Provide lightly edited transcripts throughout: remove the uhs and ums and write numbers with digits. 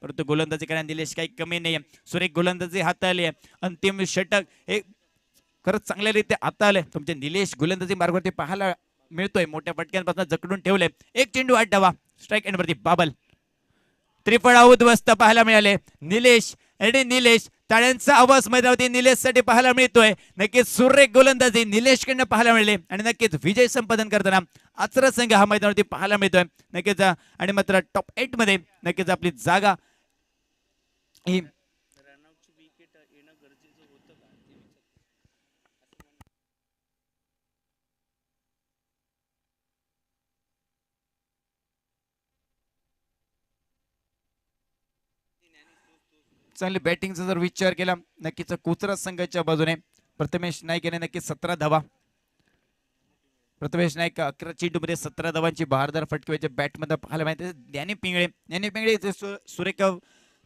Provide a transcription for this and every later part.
परंतु गोलंदाजी करण्यात निलेश काही कमी नाही. सुरेख गोलंदाजी हाताळली आहे. अंतिम षटक हे खरंच चांगल्यारीत्या हाताळले. तुमचे निलेश गोलंदाजी मार्गावरती पाहायला मिळतोय. मोठ्या फटक्यांपासून जकडून ठेवले. एक चेंडू 8 धावा. स्ट्राईक एंडवरती बाबल. त्रिफळा उद्ध्वस्त पाहायला मिळाले. निलेश आणि निलेश टाळ्यांचा आवाज मैदानावरती निलेशसाठी पाहायला मिळतोय. नक्कीच सुरेख गोलंदाजी निलेशकडनं पाहायला मिळाले आणि नक्कीच विजय संपादन करताना आचरा संघ हा मैदानावरती पाहायला मिळतोय. नक्कीच आणि मात्र टॉप 8 मध्ये नक्कीच आपली जागा ही चांगली बॅटिंगचा जर विचार केला नक्कीच कोचरा संघाच्या बाजूने प्रथमेश नाईक याने नक्कीच 17 धावा. प्रथमेश नाईक 11 चेंडूमध्ये 17 धावांची बहारदार फटकेच्या बॅटमध्ये पाहायला मिळते. ज्ञानी पिंगळे सुरेख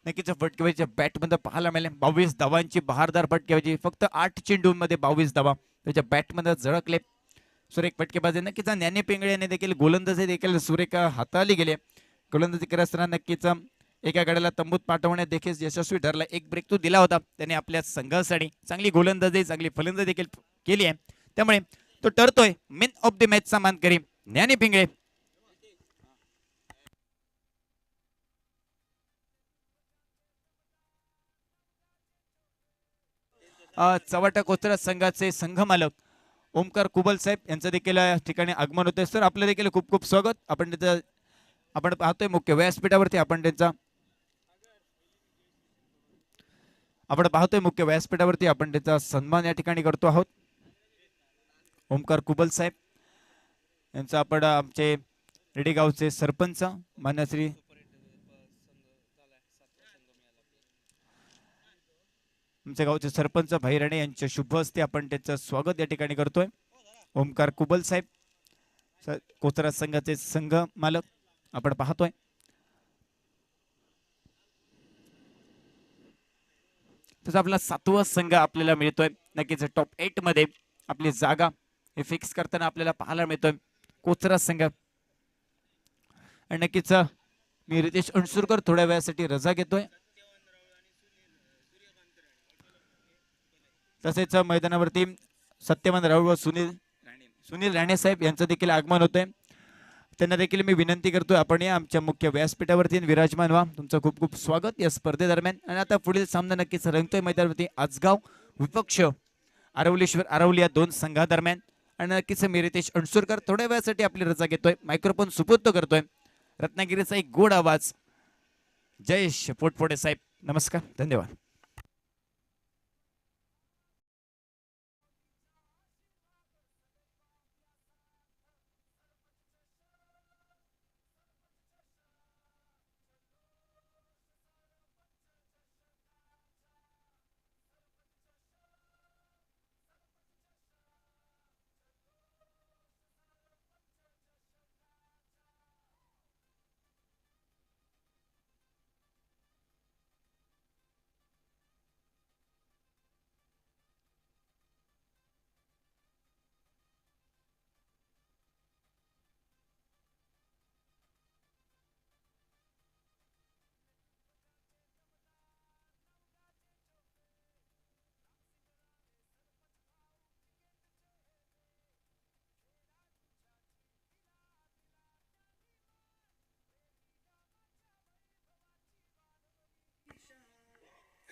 नक्कीच फटकेच्या बॅटमध्ये पाहायला मिळाले. 22 धावांची बहारदार फटकेबाजी. फक्त 8 चेंडूंमध्ये 22 धावा त्याच्या बॅटमध्ये झळकले. सुरेख फटकेबाजी नक्कीच ज्ञानी पिंगळे यांनी देखील गोलंदाजी देखील सुरेख हाताळली गेले. गोलंदाजी करत असताना नक्कीच एका गड्याला तंबूत पाठवण्यात देखील यशस्वी ठरला. एक ब्रेक तो दिला होता त्याने आपल्या संघासाठी. चांगली गोलंदाजी चांगली फलंदाजी देखील केली आहे. त्यामुळे तो ठरतोय मॅन ऑफ द मॅचचा मानकरी ज्ञानी पिंगळे. चव्हाटा कोचरा संघाचे संघ मालक ओमकार कुबल साहेब यांचं देखील या ठिकाणी आगमन होते. सर आपलं देखील खूप खूप स्वागत. आपण पाहतोय मुख्य व्यासपीठावरती आपण त्यांचा सन्मान या ठिकाणी करतो आहोत. ओमकार कुबल साहेब यांचा आपण आमचे रेडी गावचे सरपंच मान्य श्री आमच्या गावचे सरपंच भाई राणे यांच्या शुभ हस्ते आपण त्याचं स्वागत या ठिकाणी करतोय. ओमकार कुबल साहेब कोचरा संघाचे संघ मालक आपण पाहतोय. तसं आपला 7वा संघ आपल्याला मिळतोय. नक्कीच टॉप 8 मध्ये आपली जागा हे फिक्स करताना आपल्याला पाहायला मिळतोय कोचरा संघ. आणि नक्कीच मी रितेश अणसुरकर थोड्या वेळासाठी रजा घेतोय. तसेच मैदानावरती सत्यवान राहुल व सुनील राणे साहेब यांचं देखील आगमन होतंय. त्यांना देखील मी विनंती करतोय आपण या आमच्या मुख्य व्यासपीठावरती विराजमान व्हा. तुमचं खूप खूप स्वागत या स्पर्धेदरम्यान. आणि आता पुढील सामना नक्कीच रंगतोय मैदानावरती आजगाव विपक्ष आरवलीश्वर आरवली या 2 संघादरम्यान. आणि नक्कीच मी रितेश अणसुरकर थोड्या वेळासाठी आपली रजा घेतोय. मायक्रोफोन सुपूर्द करतोय. रत्नागिरीचा एक गोड आवाज जयेश पोटफोडे साहेब. नमस्कार, धन्यवाद.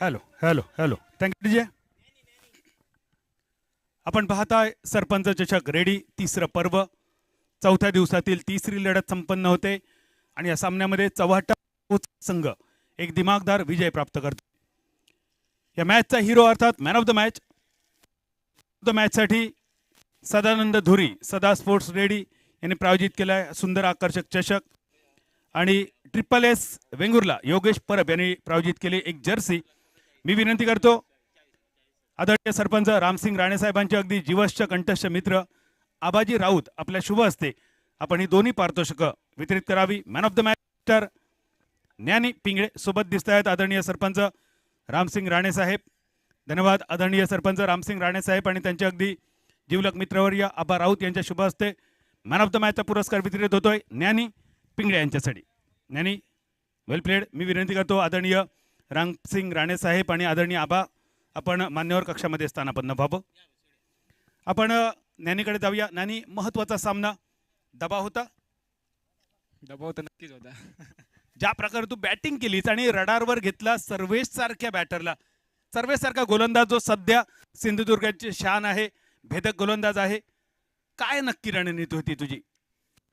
Hello hello hello thank you DJ. आपण पाहताय सरपंच चषक रेडी 3रं पर्व 4थ्या दिवसातील 3री लढत संपन्न होते आणि या सामन्यामध्ये चव्हाटा संघ एक दिमागदार विजय प्राप्त करतो. या मॅचचा हिरो अर्थात मॅन ऑफ द मॅचसाठी सदानंद धुरी सदा स्पोर्ट्स रेडी यांनी प्रायोजित केलाय सुंदर आकर्षक चषक. आणि SSS वेंगुर्ला योगेश परब यांनी प्रायोजित केली एक जर्सी. मी विनंती करतो आदरणीय सरपंच रामसिंग राणे साहेबांचे अगदी जीवश्च कंठस्थ मित्र आबाजी राऊत आपल्या शुभ हस्ते आपण ही दोन्ही पारितोषिकं वितरित करावी. Man of the match Dnyani Pingale सोबत दिसत आहेत आदरणीय सरपंच रामसिंग राणे साहेब. धन्यवाद आदरणीय सरपंच रामसिंग राणे साहेब आणि त्यांचे अगदी जीवलक मित्रवर्य आबा राऊत यांच्या शुभ हस्ते मॅन ऑफ द मॅचचा पुरस्कार वितरित होतोय ज्ञानी पिंगळे यांच्यासाठी. ज्ञानी वेल प्लेड. मी विनंती करतो आदरणीय रामसिंग राणे साहेब आणि आदरणीय आबा आपण मान्यवर कक्षामध्ये स्थानापन्न व्हावं. आपण ज्ञानीकडे जाऊया. ज्ञानी, महत्वाचा सामना दबाव होता. दबाव तर नक्कीच होता. ज्या प्रकारे तू बॅटिंग केलीस आणि रडारवर घेतला सर्वेश सारख्या बॅटरला, सर्वेश सारखा गोलंदाज जो सध्या सिंधुदुर्गाची शान आहे, भेदक गोलंदाज आहे, काय नक्की रणनीती होती तुझी?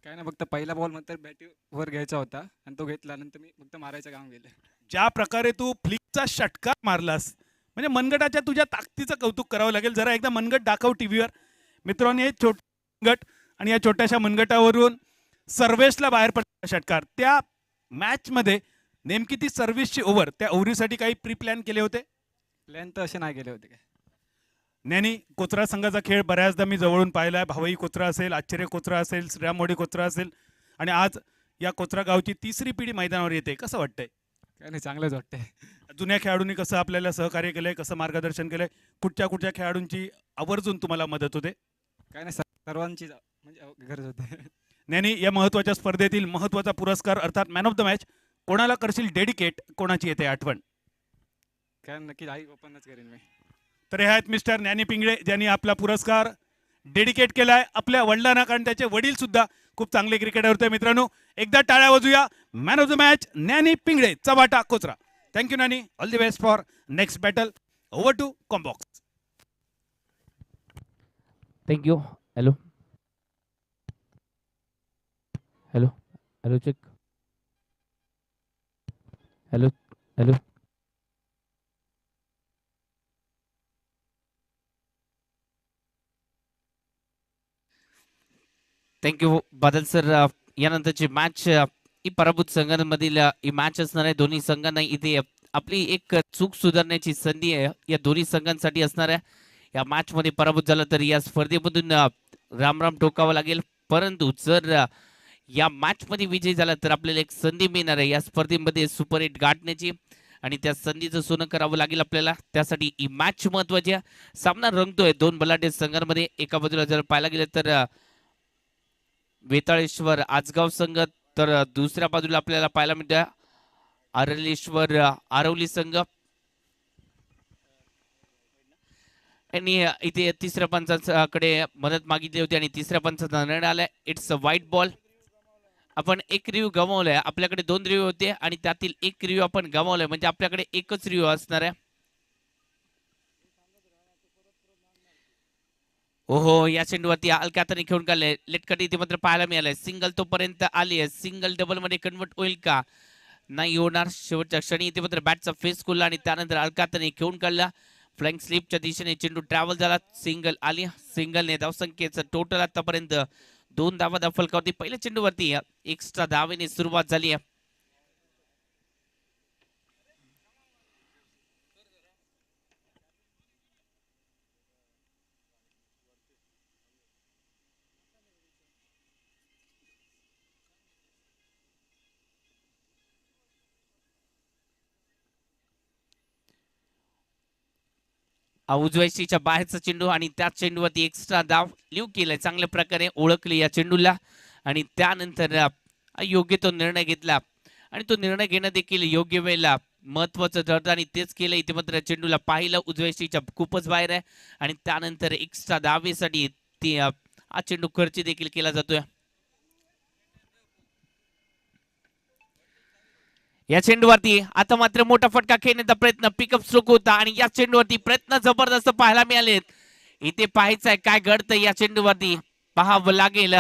काय ना, फक्त पहिला बॉल नंतर बॅटवर घ्यायचा होता आणि तो घेतला, नंतर मी फक्त मारायचं काम केलं. ज्या प्रकारे तू फ्लिकचा षटकार मारलास, म्हणजे मनगटाच्या तुझ्या ताकदीचं कौतुक करावं लागेल. जरा एकदा मनगट दाखव टीव्हीवर. मित्रांनो, हे छोटे मनगट आणि या छोट्याशा मनगटावरून सर्व्हिसला बाहेर पडला षटकार. त्या मॅच मध्ये नेमकी ती सर्व्हिसची ओव्हर, त्या ओव्हरीसाठी काही प्री प्लॅन केले होते? प्लॅन तर असे नाही केले होते काय. ज्ञानी, कोचरा संघाचा खेळ बऱ्याचदा मी जवळून पाहिला आहे. भावई कोचरा असेल, आश्चर्य कोचरा असेल, श्रीरामवाडी कोचरा असेल, आणि आज या कोचरा गावची तिसरी पिढी मैदानावर येते. कसं वाटतंय? काय नाही, चांगलंच वाटतंय. जुन्या खेळाडूंनी कसं आपल्याला सहकार्य केलंय, कसं मार्गदर्शन केलंय, कुठच्या खेळाडूंची आवर्जून तुम्हाला मदत होते? काय नाही, सर्वांची म्हणजे गरज होते. ज्ञानी, या महत्वाच्या स्पर्धेतील महत्वाचा पुरस्कार अर्थात मॅन ऑफ द मॅच कोणाला करशील डेडिकेट? कोणाची येते आठवण? काय नक्की आई ओपनच करेन मी. तर हे आहेत मिस्टर ज्ञानी पिंगळे, ज्यांनी आपला पुरस्कार डेडिकेट केलाय आपल्या वडिलांना, कारण त्याचे वडील सुद्धा खूप चांगले क्रिकेटर होते. मित्रांनो, एकदा टाळ्या वाजूया. Man of the match Dnyani Pingale, चबाटा कोचरा. Thank you Dnyani, all the best for next battle. Over to combox. Thank you. Hello hello hello check. Hello hello. Thank you Badal sir. यानंतरची मॅच ही पराभूत संघांमधील ही मॅच असणार आहे. दोन्ही संघांना इथे आपली एक चूक सुधारण्याची संधी आहे, या दोन्ही संघांसाठी असणार आहे. या मॅच मध्ये पराभूत झाला तर या स्पर्धेमधून राम राम टोकावं लागेल. परंतु जर या मॅच मध्ये विजयी झाला तर आपल्याला एक संधी मिळणार आहे या स्पर्धेमध्ये सुपर 8 गाठण्याची, आणि त्या संधीचं सोनं करावं लागेल आपल्याला. त्यासाठी ही मॅच महत्वाची आहे. सामना रंगतोय दोन बलाढ्य संघांमध्ये. एका बाजूला जर पाहायला गेलं तर वेताळेश्वर आजगाव संघ, तर दुसऱ्या बाजूला आपल्याला पाहायला मिळतं आरलेश्वर आरवली संघ. आणि इथे तिसऱ्या पंचाकडे मदत मागितली होती आणि तिसऱ्या पंचाचा निर्णय आलाय. It's a white ball. आपण एक रिव्ह्यू गमावलाय. आपल्याकडे 2 रिव्ह्यू होते आणि त्यातील एक रिव्ह्यू आपण गमावलाय, म्हणजे आपल्याकडे एकच रिव्ह्यू असणार आहे. ओहो, या चेंडूवरती अलकाताने खेळून काढले. लेटकट इथे मात्र पाहायला मिळालंय. सिंगल तोपर्यंत आली आहे. सिंगल डबल मध्ये कन्वर्ट होईल का? नाही होणार. शेवटच्या क्षणी इथे मात्र बॅटचा फेस खुलला आणि त्यानंतर अलकाताने खेळून काढला. फ्लॅंक स्लिपच्या दिशेने चेंडू ट्रॅव्हल झाला. सिंगल आली. सिंगलने धावसंख्येचं टोटल आतापर्यंत 2 धावा फलकावरती. पहिल्या चेंडूवरती एक्स्ट्रा धावेने सुरुवात झाली आहे. उजव्या बाहेरचा चेंडू आणि त्या चेंडूवरती एक्स्ट्रा धाव लिव्ह केलाय. चांगल्या प्रकारे ओळखले या चेंडूला आणि त्यानंतर योग्य तो निर्णय घेतला आणि तो निर्णय घेणं देखील योग्य वेळेला महत्वाचं ठरतं आणि तेच केलं. इथे मात्र चेंडूला पाहिलं उजव्या खूपच बाहेर आहे आणि त्यानंतर एक्स्ट्रा धावेसाठी ती हा चेंडू खर्च देखील केला जातोय. या चेंडूवरती आता मात्र मोठा फटका खेळण्याचा प्रयत्न, पिकअप स्ट्रोक होता आणि या चेंडूवरती प्रयत्न जबरदस्त पाहायला मिळालेत. इथे पाहायचंय काय घडतंय या चेंडूवरती, पाहावं लागेल.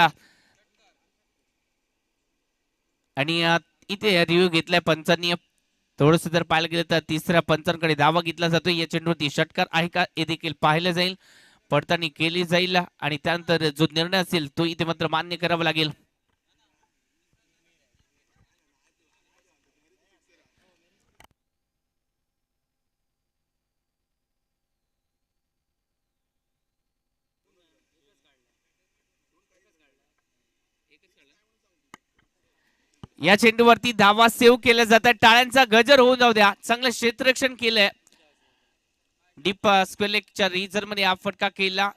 आणि इथे रिव्ह्यू घेतलाय पंचांनी. थोडस जर पाहायला गेलं तर तिसऱ्या पंचांकडे धावा घेतला जातोय. या चेंडूवरती षटकार आहे का हे देखील पाहिलं जाईल, पडताळणी केली जाईल आणि त्यानंतर जो निर्णय असेल तो इथे मात्र मान्य करावा लागेल. या चेंडूवरती धावा सेव्ह केल्या जातात. टाळ्यांचा गजर होऊन जाऊ द्या. चांगलं क्षेत्ररक्षण केलंय. डीप स्क्वेलेकच्या रिझर मध्ये हा फटका केला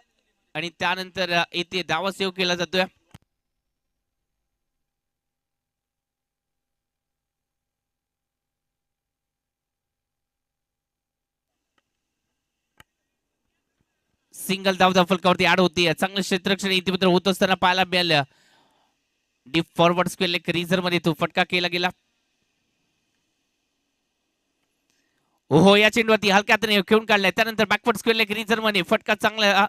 आणि त्यानंतर येथे धावा सेव्ह केला जातोय. सिंगल धावता फलकावरती ऍड होती. चांगलं क्षेत्ररक्षण इथे मात्र होत असताना पाहायला मिळालं. डीप फॉरवर्ड स्क्वेअर लेग रिझर मध्ये तो फटका केला गेला. ओहो या चेंडूवरती हलक्या हाताने खेळून काढलाय. त्यानंतर बॅकवर्ड स्क्वेअर लेग रिझर मध्ये फटका चांगला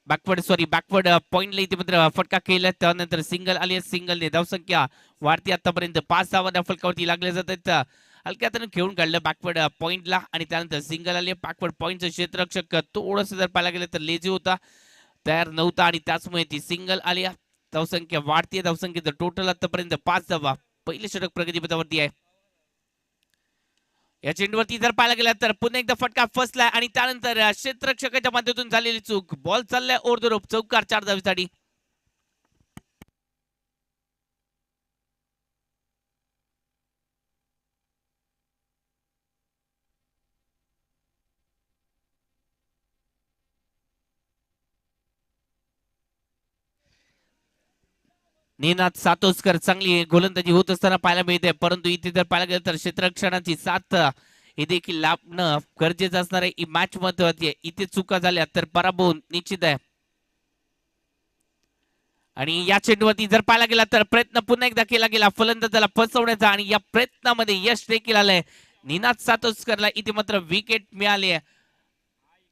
बॅकवर्ड पॉइंटला इथे मात्र फटका केला. त्यानंतर सिंगल आली. सिंगलने धावसंख्या वाढती आतापर्यंत 5 धावा त्या फलकावरती लागल्या जातात. हलक्या हाताने खेळून काढलं बॅकवर्ड पॉइंटला आणि त्यानंतर सिंगल आली. बॅकवर्ड पॉइंटचं क्षेत्ररक्षक थोडस जर पाहायला गेलं तर लेझी होता, तयार नव्हता आणि त्याचमुळे ती सिंगल आली. धावसंख्या वाढतीये. धावसंख्येचं टोटल आतापर्यंत 5 धावा. पहिले षटक प्रगतीपथावरती आहे. या चेंडूवरती जर पाहायला गेला तर पुन्हा एकदा फटका फसलाय आणि त्यानंतर क्षेत्ररक्षकाच्या माध्यमातून झालेली चूक. बॉल चाललाय ओव्हर द रोप. चौकार 4 धावेसाठी. निनाद सातोसकर चांगली गोलंदाजी होत असताना पाहायला मिळते, परंतु इथे जर पाहायला गेलं तर क्षेत्ररक्षणाची साथ हे देखील लाभणं गरजेचं असणार आहे. ही मॅच महत्वाची आहे. इथे चुका झाल्या तर पराभव निश्चित आहे. आणि या चेंडूवरती जर पाहायला गेला तर प्रयत्न पुन्हा एकदा केला गेला फलंदाजाला फसवण्याचा आणि या प्रयत्नामध्ये यश देखील आलंय. निनाद सातोसकरला इथे मात्र विकेट मिळाली आहे.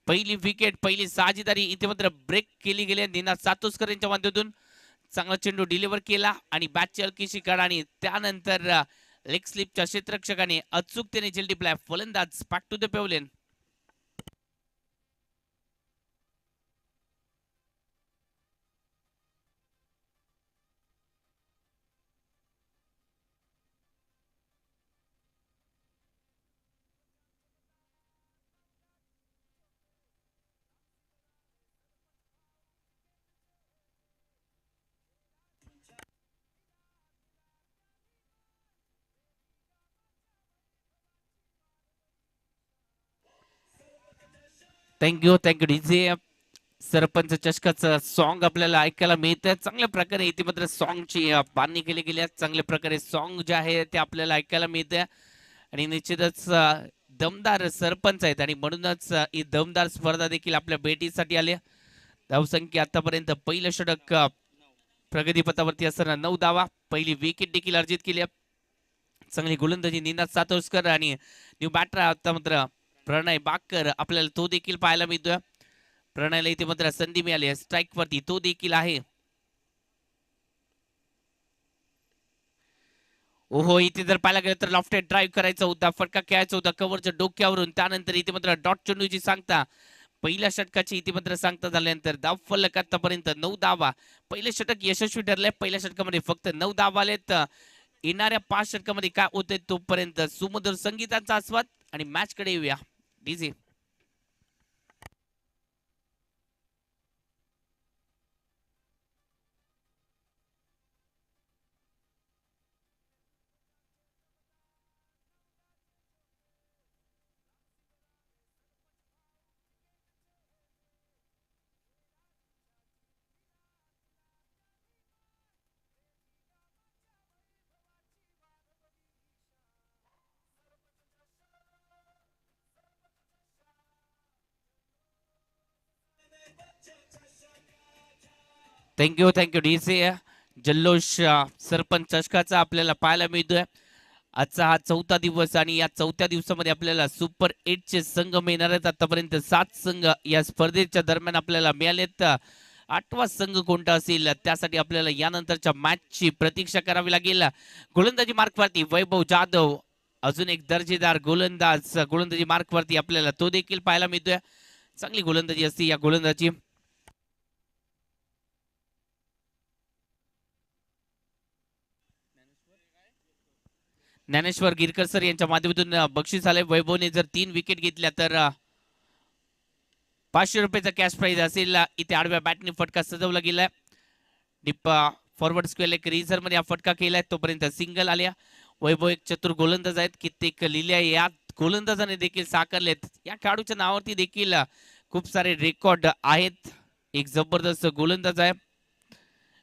पहिली विकेट, पहिली साजेदारी इथे मात्र ब्रेक केली गेली. निनाद सातोसकर यांच्या माध्यमातून चांगला चेंडू डिलिव्हर केला आणि बॅटची हलकीशी काढा आणि त्यानंतर लेग स्लिपच्या क्षेत्ररक्षकाने अचूकतेने झेल प्लाय. फलंदाज back to the pavilion. Thank you DJ. सरपंच चषकाचं सॉन्ग आपल्याला ऐकायला मिळतं. चांगल्या प्रकारे इथे मात्र सॉन्गची बांधणी केली गेली आहे. चांगल्या प्रकारे सॉन्ग जे आहे ते आपल्याला ऐकायला मिळते आणि निश्चितच दमदार सरपंच आहेत आणि म्हणूनच ही दमदार स्पर्धा देखील आपल्या भेटीसाठी आली. धावसंख्या आतापर्यंत पहिलं षटक प्रगतीपथावरती असताना 9 धावा. पहिली विकेट देखील अर्जित केली. चांगली गोलंदाजी निनाद सातोसकर आणि न्यू बॅटर आता मात्र प्रणय बाकर आपल्याला तो देखील पाहायला मिळतोय. प्रणयला इथे मात्र संधी मिळाली आहे स्ट्राईक वरती, तो देखील आहे. ओहो इथे जर पाहायला गेलं तर लॉफ्टेड ड्राईव्ह करायचा होता, फटका खेळायचा होता कव्हरच्या डोक्यावरून. त्यानंतर इथे मात्र डॉट चेंडूची सांगता पहिल्या षटकाची इथे मात्र सांगता झाल्यानंतर धाव फलक आतापर्यंत 9 धावा. पहिले षटक यशस्वी ठरले. पहिल्या षटकामध्ये फक्त 9 धावा आलेत. येणाऱ्या 5 षटकामध्ये काय होते तोपर्यंत सुमधुर संगीताचा आस्वाद आणि मॅच कडे येऊया. DJ thank you DJ. जल्लोष सरपंच चषकाचा आपल्याला पाहायला मिळतोय. आजचा हा 4था दिवस आणि या 4थ्या दिवसामध्ये आपल्याला सुपर 8 चे संघ मिळणार आहेत. आतापर्यंत 7 संघ या स्पर्धेच्या दरम्यान आपल्याला मिळालेत. 8वा संघ कोणता असेल त्यासाठी आपल्याला यानंतरच्या मॅचची प्रतीक्षा करावी लागेल. गोलंदाजी मार्कवरती वैभव जाधव अजून एक दर्जेदार गोलंदाजी मार्कवरती आपल्याला तो देखील पाहायला मिळतोय. चांगली गोलंदाजी असते या गोलंदाजी. ज्ञानेश्वर गिरकर सर यांच्या माध्यमातून बक्षीस आले. वैभवने जर 3 विकेट घेतल्या तर 500 रुपयाचा कॅश प्राइज असेल. इथे आडव्या बॅटने फटका सजवला गेलाय. डिप फॉरवर्ड स्क्वेअर लेग रिझर मध्ये हा फटका केलाय. तोपर्यंत सिंगल आल्या. वैभव एक चतुर गोलंदाज आहेत. कित्येक लिहिल्या या गोलंदाजाने देखील साकारलेत. या खेळाडूच्या नावावरती देखील खूप सारे रेकॉर्ड आहेत. एक जबरदस्त गोलंदाज आहे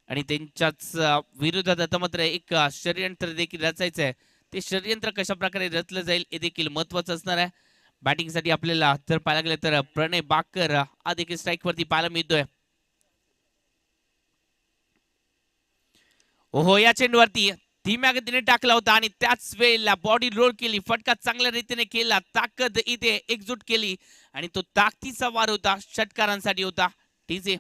आणि त्यांच्याच विरोधात आता मात्र एक षडयंत्र देखील रचायचं आहे. ते षडयंत्र कशा प्रकारे रचलं जाईल हे देखील महत्वाचं असणार आहे. बॅटिंग साठी आपल्याला जर पाहायला गेलं तर प्रणय बाकर हा देखील स्ट्राईक वरती पाहायला मिळतोय. ओहो, या चेंडूवरती धीम्या गतीने टाकला होता आणि त्याच वेळेला बॉडी रोल केली, फटका चांगल्या रीतीने केला, ताकद इथे एकजूट केली आणि तो ताकदीचा वार होता, षटकारांसाठी होता. टीजे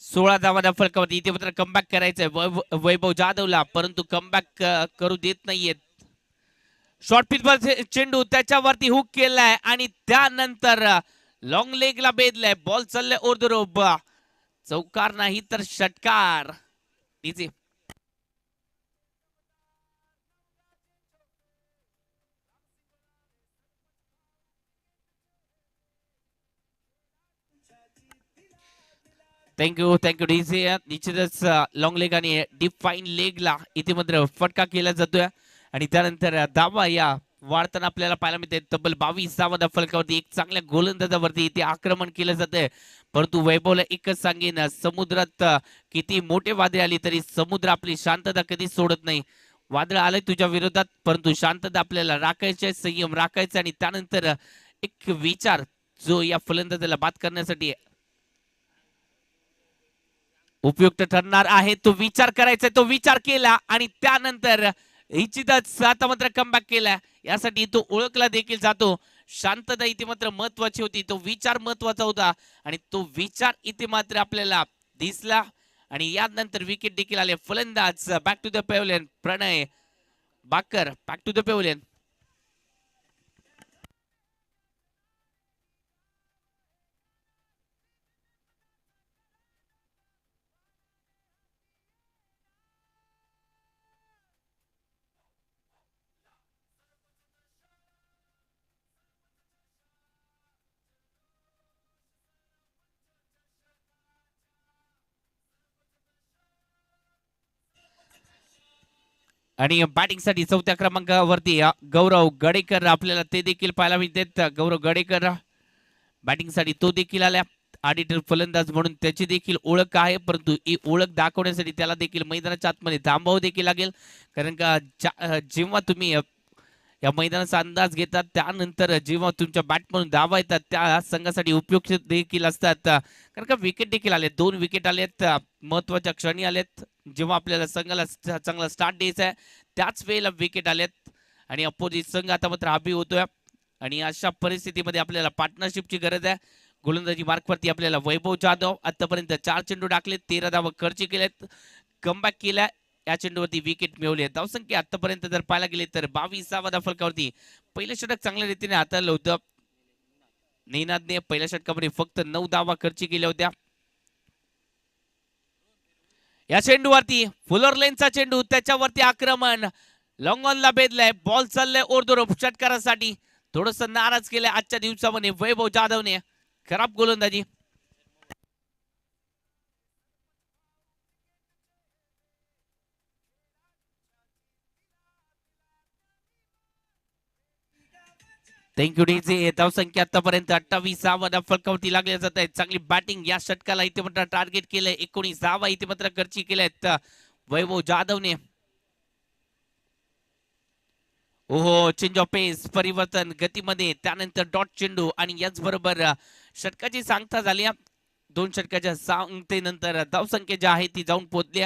सोळा धावा फलकावरती इथे मात्र कमबॅक करायचंय वैभव जाधवला, परंतु कमबॅक करू देत नाहीयेत. शॉर्ट पिच चेंडू त्याच्यावरती हुक केलाय आणि त्यानंतर लॉंग लेगला बेदलाय. बॉल चाललाय ओरदरोब, चौकार नाही तर षटकार. इथे थँक्यू डीजे. निश्चितच लॉंग लेग आणि डीप फाईन लेगला इथे मात्र फटका केला जातोय आणि त्यानंतर धावा या वाढताना आपल्याला पाहायला मिळते. तब्बल 22 धावा फलकावरती एक चांगल्या गोलंदाजावरती इथे आक्रमण केलं जातंय. परंतु वैभवला एकच सांगेन, समुद्रात किती मोठे वादळ आली तरी समुद्र आपली शांतता कधी सोडत नाही. वादळ आलंय तुझ्या विरोधात, परंतु शांतता आपल्याला राखायची, संयम राखायचा आणि त्यानंतर एक विचार जो या फलंदाजाला बाद करण्यासाठी उपयुक्त ठरणार आहे तो विचार करायचा. तो विचार केला आणि त्यानंतर निश्चितच आता मात्र कमबॅक केला. यासाठी तो ओळखला देखील जातो. शांतता इथे मात्र महत्वाची होती, तो विचार महत्वाचा होता आणि तो विचार इथे मात्र आपल्याला दिसला आणि यानंतर विकेट देखील आले. फलंदाज बॅक टू द पेव्हलियन, प्रणय बाकर बॅक टू द पेव्हलियन. आणि बॅटिंग साठी चौथ्या क्रमांकावरती गौरव गडेकर आपल्याला ते देखील पाहायला मिळतात. गौरव गडेकर बॅटिंग साठी तो देखील आल्या. ऑडिटर फलंदाज म्हणून त्याची देखील ओळख आहे, परंतु ही ओळख दाखवण्यासाठी त्याला देखील मैदानाच्या आतमध्ये थांबावं देखील लागेल. कारण का जेव्हा तुम्ही या मैदानाचा अंदाज घेतात त्यानंतर जेव्हा तुमच्या बॅट म्हणून धावा येतात त्या संघासाठी उपयुक्त देखील असतात. कारण का विकेट देखील आले, 2 विकेट आलेत, महत्वाच्या क्षणी आलेत. जेव्हा आपल्याला संघाला चांगला स्टार्ट द्यायचा आहे त्याच वेळेला विकेट आलेत आणि अपोजिट संघ आता मात्र हाबी होतोय आणि अशा परिस्थितीमध्ये आपल्याला पार्टनरशिपची गरज आहे. गोलंदाजी मार्कवरती आपल्याला वैभव जाधव आतापर्यंत 4 चेंडू टाकलेत, 13 धावा खर्च केल्यात, कमबॅक केलाय. या चेंडूवरती विकेट मिळवली. धावसंख्या आतापर्यंत जर पाहायला गेले तर 22 फलकावरती पहिलं षटक चांगल्या रीतीने हाताळलं होतं. निनादने पहिल्या षटकामध्ये फक्त 9 धावा खर्च केल्या होत्या. या चेंडूवरती फुलर लेनचा चेंडू, त्याच्यावरती आक्रमण, लॉंग ऑनला बेदलाय. बॉल चाललाय ओरदोरोब, षटकारासाठी थोडस नाराज केलंय आजच्या दिवसामध्ये वैभव जाधवने. खराब गोलंदाजी. Thank you DJ. धावसंख्या आतापर्यंत 28 फलकावरती लागल्या जात आहेत. चांगली बॅटिंग या षटकाला इथे मात्र टार्गेट केलंय. 19 धावा इथे मात्र खर्ची केल्यात वैभव जाधवने. ओहो, चेंज ऑफ पेस, परिवर्तन गतीमध्ये, त्यानंतर डॉट चेंडू आणि याच बरोबर षटकाची सांगता झाली. 2 षटकाच्या सांगतेनंतर धावसंख्या जी आहे ती जाऊन पोहोचली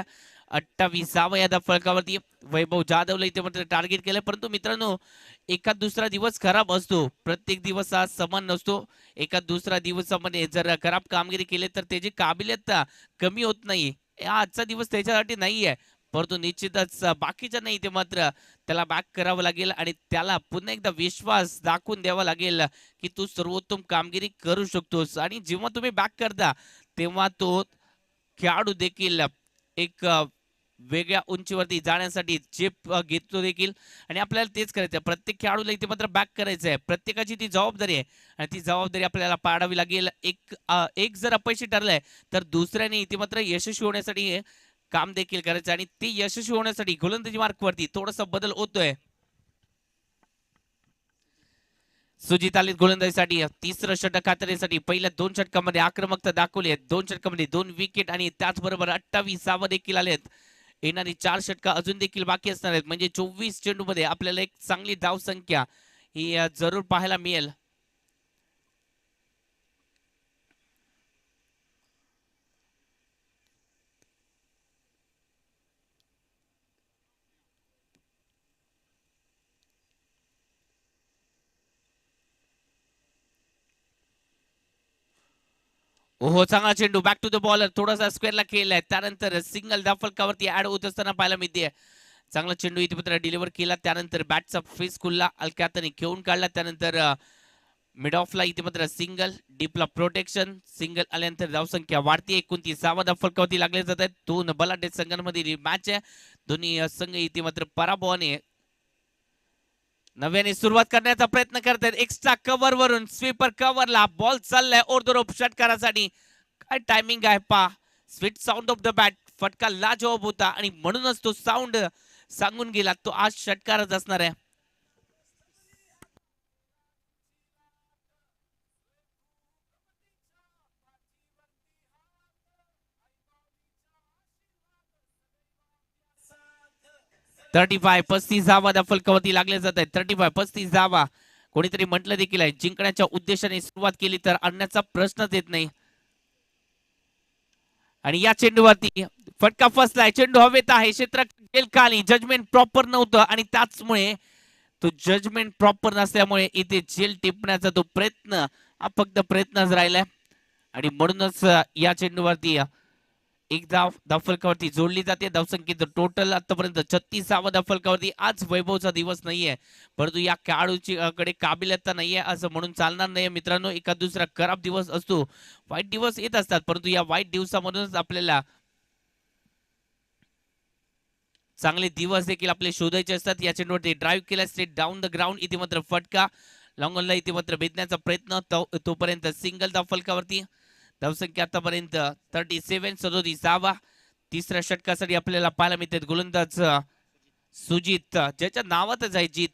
28 फलकावरती. वैभव जाधवला इथे मात्र टार्गेट केलं. परंतु मित्रांनो, एखाद दुसरा दिवस खराब असतो, प्रत्येक दिवस हा समान नसतो. एखाद दुसरा दिवसामध्ये जर खराब कामगिरी केली तर त्याची काबिलियत कमी होत नाही. आजचा दिवस त्याच्यासाठी नाहीये, परंतु निश्चितच बाकीच्या नाही ते मात्र त्याला बॅक करावं लागेल आणि त्याला पुन्हा एकदा विश्वास दाखवून द्यावा लागेल की तू सर्वोत्तम कामगिरी करू शकतोस. आणि जेव्हा तुम्ही बॅक करता तेव्हा तो खेळाडू देखील एक वेगळ्या उंचीवरती जाण्यासाठी चेप घेतो देखील आणि आपल्याला तेच करायचं आहे. प्रत्येक खेळाडूला इथे मात्र बॅक करायचं आहे. प्रत्येकाची ती जबाबदारी आहे आणि ती जबाबदारी आपल्याला पाडावी लागेल. एक जर अपयशी ठरलंय तर दुसऱ्याने इथे मात्र यशस्वी होण्यासाठी काम देखील करायचं आणि ते यशस्वी होण्यासाठी गोलंदाजी मार्कवरती थोडासा बदल होतोय. सुजित आले गोलंदाजीसाठी. तिसरं षटक खातरीसाठी पहिल्या 2 षटकामध्ये आक्रमकता दाखवली आहे. 2 षटकामध्ये 2 विकेट आणि त्याचबरोबर 28 देखील आलेत. येणारी 4 षटक अजून देखील बाकी असणार आहेत. म्हणजे 24 चेंडू मध्ये आपल्याला एक चांगली धाव संख्या ही जरूर पाहायला मिळेल. ओहो चांगला चेंडू बॅक टू द बॉलर थोडासा स्क्वेअरला खेळलाय. त्यानंतर सिंगल धाफलकावरती ऍड होत असताना पाहायला मिळते. चांगला चेंडू इथे मात्र डिलिव्हर केला. त्यानंतर बॅटचा फेस खुलला अलक्यातने घेऊन काढला. त्यानंतर मिड ऑफला इथे मात्र सिंगल डीपला प्रोटेक्शन सिंगल आल्यानंतर धावसंख्या वाढती. 29 धाफलकावरती लागले जात आहेत. 2 बलाढ्य संघांमध्ये मॅच आहे. दोन्ही संघ इथे मात्र पराभवाने नव्याने सुरुवात करण्याचा प्रयत्न करतात. एक्स्ट्रा कव्हर वरून स्वीपर कव्हरला बॉल चाललाय ओरदोरोप षटकारासाठी. काय टायमिंग आहे पा. Sweet sound of the bat. फटका लाजवाब होता आणि म्हणूनच तो साऊंड सांगून गेला तो आज षटकारच असणार आहे. थर्टी 35 धावा फलकावरती लागले जात आहेत. 35 धावा. कोणीतरी म्हटलं देखील आहे जिंकण्याच्या उद्देशाने सुरुवात केली तर आणण्याचा प्रश्नच येत नाही. आणि या चेंडूवरती फटका फसलाय. चेंडू हवेत आहे. क्षेत्र गेल खाली. जजमेंट प्रॉपर नव्हतं आणि त्याचमुळे तो जजमेंट प्रॉपर नसल्यामुळे इथे झेल टिपण्याचा तो प्रयत्न हा फक्त प्रयत्नच राहिलाय. आणि म्हणूनच या चेंडूवरती एक धाव फलकावरती जोडली जाते. धावसंख्येचं टोटल आतापर्यंत 36 धाव फलकावरती. आज वैभवचा दिवस नाहीये परंतु या खेळाडूची कडे काबिलियत नाहीये असं म्हणून चालणार नाही मित्रांनो. एका दुसरा खराब दिवस असतो. वाईट दिवस येत असतात परंतु या वाईट दिवसामधूनच आपल्याला चांगले दिवस देखील आपले शोधायचे असतात. या चेंडूवरती ड्राईव्ह केला स्ट्रेट डाऊन द ग्राउंड. इथे मात्र फटका लॉंग ऑनला इथे मात्र भेदण्याचा प्रयत्न तोपर्यंत सिंगल धाव फलकावरती. धावसंख्या आतापर्यंत 37 37. तिसऱ्या षटकासाठी आपल्याला पाहायला मिळते गोलंदाज सुजित ज्याच्या नावातच आहे जीत.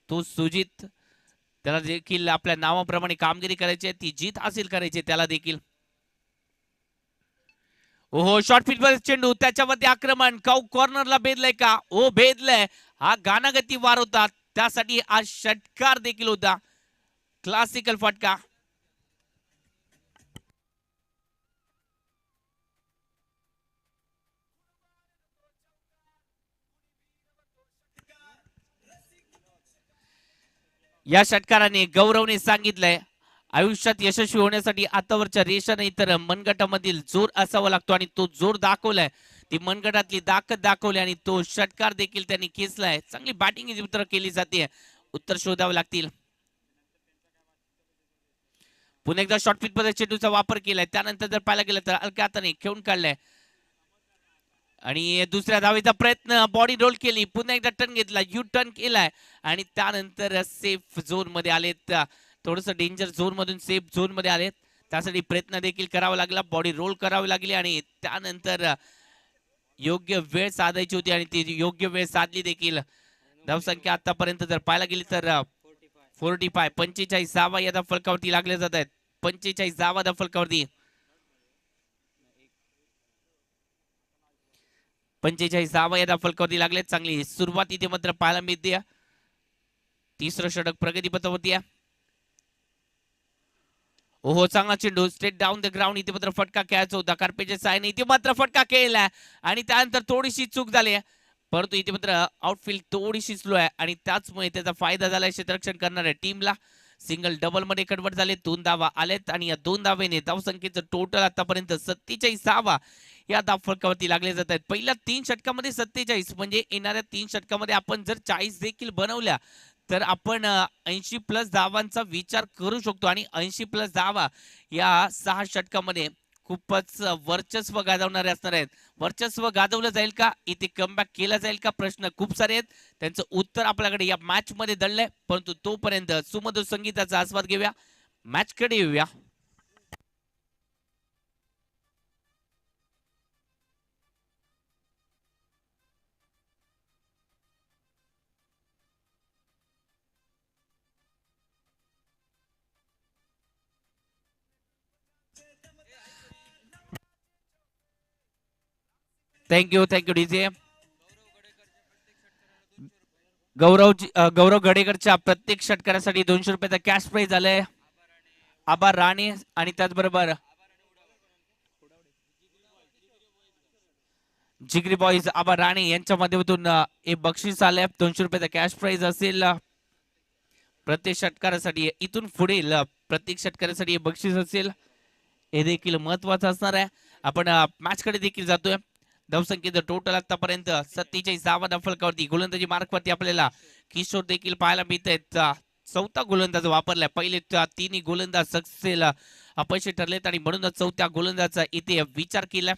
तो सुजित त्याला देखील आपल्या नावाप्रमाणे कामगिरी करायची आहे. ती जीत हासिल करायची त्याला देखील. ओहो शॉर्ट पिच मध्ये चेंडू त्याच्यामध्ये आक्रमण कॉर्नरला भेदलंय का. ओ भेदलंय. हा गानागती वार होता त्यासाठी आज षटकार देखील होता. क्लासिकल फटका. या षटकाराने गौरवने सांगितलंय आयुष्यात यशस्वी होण्यासाठी आतावरच्या रेषा नाही तर मनगटामधील जोर असावा लागतो आणि तो जोर दाखवलाय. ती मनगटातली ताकद दाखवली आणि तो षटकार देखील त्यांनी खेचलाय. चांगली बॅटिंग उत्तर केली जाते. उत्तर शोधावे लागतील. पुन्हा एकदा शॉर्ट पिच मध्ये चेंडूचा वापर केलाय. त्यानंतर जर पाहायला गेलं तर हलक्या हाताने खेळून काढलाय आणि दुसऱ्या धावेचा प्रयत्न बॉडी रोल केली. पुन्हा एकदा टर्न घेतला. यू टर्न केलाय आणि त्यानंतर सेफ झोन मध्ये आलेत. थोडस डेंजर झोन मधून सेफ झोन मध्ये आलेत. त्यासाठी प्रयत्न देखील करावा लागला. बॉडी रोल करावी लागली आणि त्यानंतर योग्य वेळ साधायची होती आणि ती योग्य वेळ साधली देखील. धावसंख्या आतापर्यंत जर पाहायला गेली तर 45 45 धावा या फलकावरती लागल्या जात आहेत. 45 धावा फलकावरती. 45 धावा या फलकावरती लागले. चांगली सुरुवात इथे मात्र पाहायला मिळते. तिसरं षटक प्रगतीपथावरती आहे. ओहो चांगला चेंडू स्ट्रेट डाऊन द ग्राउंड. इथे मात्र फटका खेळायचा होता. कार्पेटच्या सायने इथे मात्र फटका खेळलाय आणि त्यानंतर थोडीशी चूक झाली परंतु इथे मात्र आउटफील्ड थोडीशी स्लो आहे आणि त्याचमुळे त्याचा फायदा झालाय क्षेत्ररक्षण करणाऱ्या टीमला. सिंगल डबल मध्ये कन्वर्ट झाले. 2 धावा आलेत आणि या 2 धावेने धावसंख्येचं टोटल आतापर्यंत 47 धावा या धाव फलकावरती लागले जात आहेत. पहिल्या 3 षटकामध्ये 47 म्हणजे येणाऱ्या 3 षटकामध्ये आपण जर 40 देखील बनवल्या तर आपण 80+ धावांचा विचार करू शकतो आणि 80+ धावा या 6 षटकामध्ये खूपच वर्चस्व गाजवणारे असणार आहेत. वर्चस्व गाजवलं जाईल का. इथे कमबॅक केला जाईल का प्रश्न खूप सारे आहेत. त्यांचं उत्तर आपल्याकडे या मॅच मध्ये दडलंय परंतु तोपर्यंत सुमधुर संगीताचा आस्वाद घेऊया. मॅच कडे येऊया. Thank you DJ. गौरव गडेकरच्या प्रत्येक षटकारासाठी 200 रुपयाचा कॅश प्राइज आलाय. आभार राणे आणि त्याचबरोबर जिगरी बॉईज आभार राणे यांच्या माध्यमातून एक बक्षीस आलंय. 200 रुपयाचा कॅश प्राइज असेल प्रत्येक षटकारासाठी. इथून पुढील प्रत्येक षटकारासाठी हे बक्षीस असेल, हे देखील महत्वाचं असणार आहे. आपण मॅच कडे देखील जातोय. धावसंख्येचं टोटल आतापर्यंत 47 फलकावरती गोलंदाजी मार्कवरती आपल्याला किशोर देखील पाहायला मिळत आहेत. चौथा गोलंदाज वापरलाय. पहिले तिन्ही गोलंदाज सक्सेल अपयशी ठरलेत आणि म्हणूनच चौथ्या गोलंदाजाचा इथे विचार केलाय.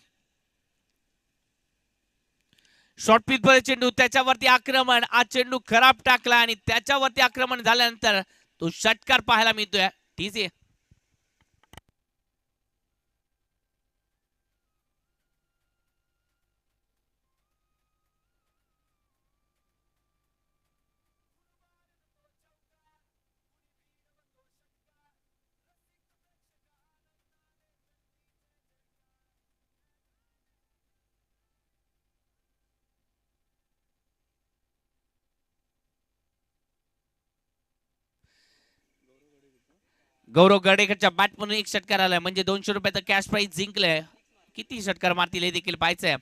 शॉर्ट पिच मध्ये चेंडू, त्याच्यावरती आक्रमण. आज चेंडू खराब टाकला आणि त्याच्यावरती आक्रमण झाल्यानंतर तो षटकार पाहायला मिळतोय. ठीक आहे. गौरव गडेकरच्या बॅट म्हणून एक षटकार आलाय, म्हणजे 200 रुपयाचा कॅश प्राइज जिंकलंय. किती षटकार मारतील हे देखील पाहायचंय.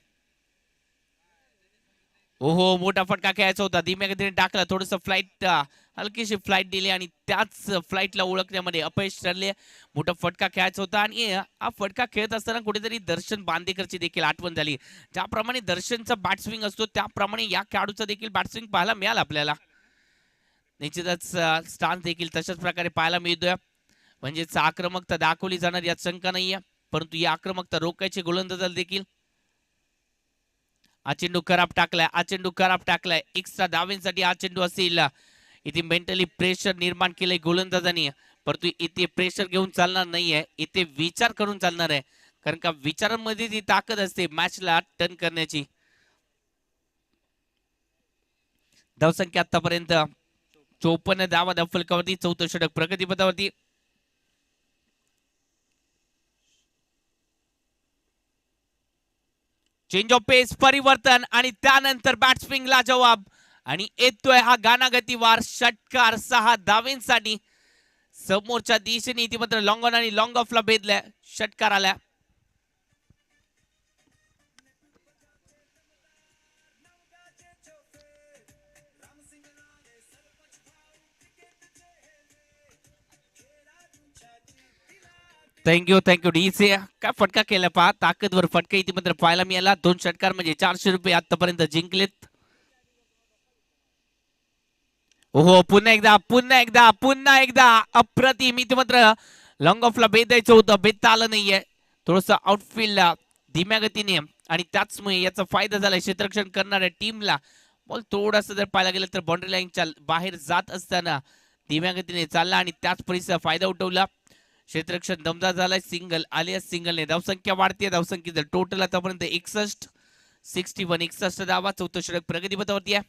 ओहो, मोठा फटका खेळायचा होता. धीम्या गतीने टाकला. थोडस फ्लाइट हलकीशी फ्लाइट दिली आणि त्याच फ्लाइटला ओळखण्यामध्ये अपयश ठरले. मोठा फटका खेळायचा होता आणि हा फटका खेळत असताना कुठेतरी दर्शन बांदेकरची देखील आठवण झाली. ज्याप्रमाणे दर्शनचा बॅट स्विंग असतो त्याप्रमाणे या खेळाडूचा देखील बॅट स्विंग पाहायला मिळाला आपल्याला. निश्चितच स्टान्स देखील तशाच प्रकारे पाहायला मिळतोय. म्हणजेच आक्रमकता दाखवली जाणार यात शंका नाहीये, परंतु ही आक्रमकता रोखायची गोलंदाजाला देखील. हा चेंडू खराब टाकलाय. एक्स्ट्रा धावेंसाठी हा चेंडू असेल. इथे मेंटली प्रेशर निर्माण केलंय गोलंदाजाने, परंतु इथे प्रेशर घेऊन चालणार नाहीये. इथे विचार करून चालणार आहे, कारण का विचारांमध्ये ती ताकद असते मॅचला टर्न करण्याची. धावसंख्या आतापर्यंत 54 धावा फलकावरती. चौथं षटक प्रगतीपथावरती. चेंज ऑफ पेस, परिवर्तन आणि त्यानंतर बॅट स्विंगला जवाब आणि येतोय हा गानागतीवार षटकार 6 धावेंसाठी. समोरच्या दिशेने इथे मात्र लॉंग ऑन आणि लॉंग ऑफला भेदलाय. षटकार आला. Thank you DC. काय फटका केला पहा, ताकदवर फटका इथे मात्र पाहायला मिळाला. 2 षटकार म्हणजे 400 रुपये आतापर्यंत जिंकलेत. ओहो, पुन्हा एकदा अप्रतिम. इथे मात्र लॉंग ऑफला भेदायचं होतं, भेदता आलं नाहीये. थोडस आउटफील्ड धीम्या गतीने आणि त्याचमुळे याचा फायदा झालाय क्षेत्ररक्षण करणाऱ्या टीमला. बॉल थोडासा जर पाहायला गेलं तर बाउंड्री लाईनच्या बाहेर जात असताना धीम्या गतीने चालला आणि त्याच परिसराचा फायदा उठवला. क्षेत्ररक्षण दमदार झालाय. सिंगल आले. सिंगलने धावसंख्या वाढते. धावसंख्येचं टोटल आतापर्यंत 61 धावा. चौथं षटक प्रगतीपथावरती आहे.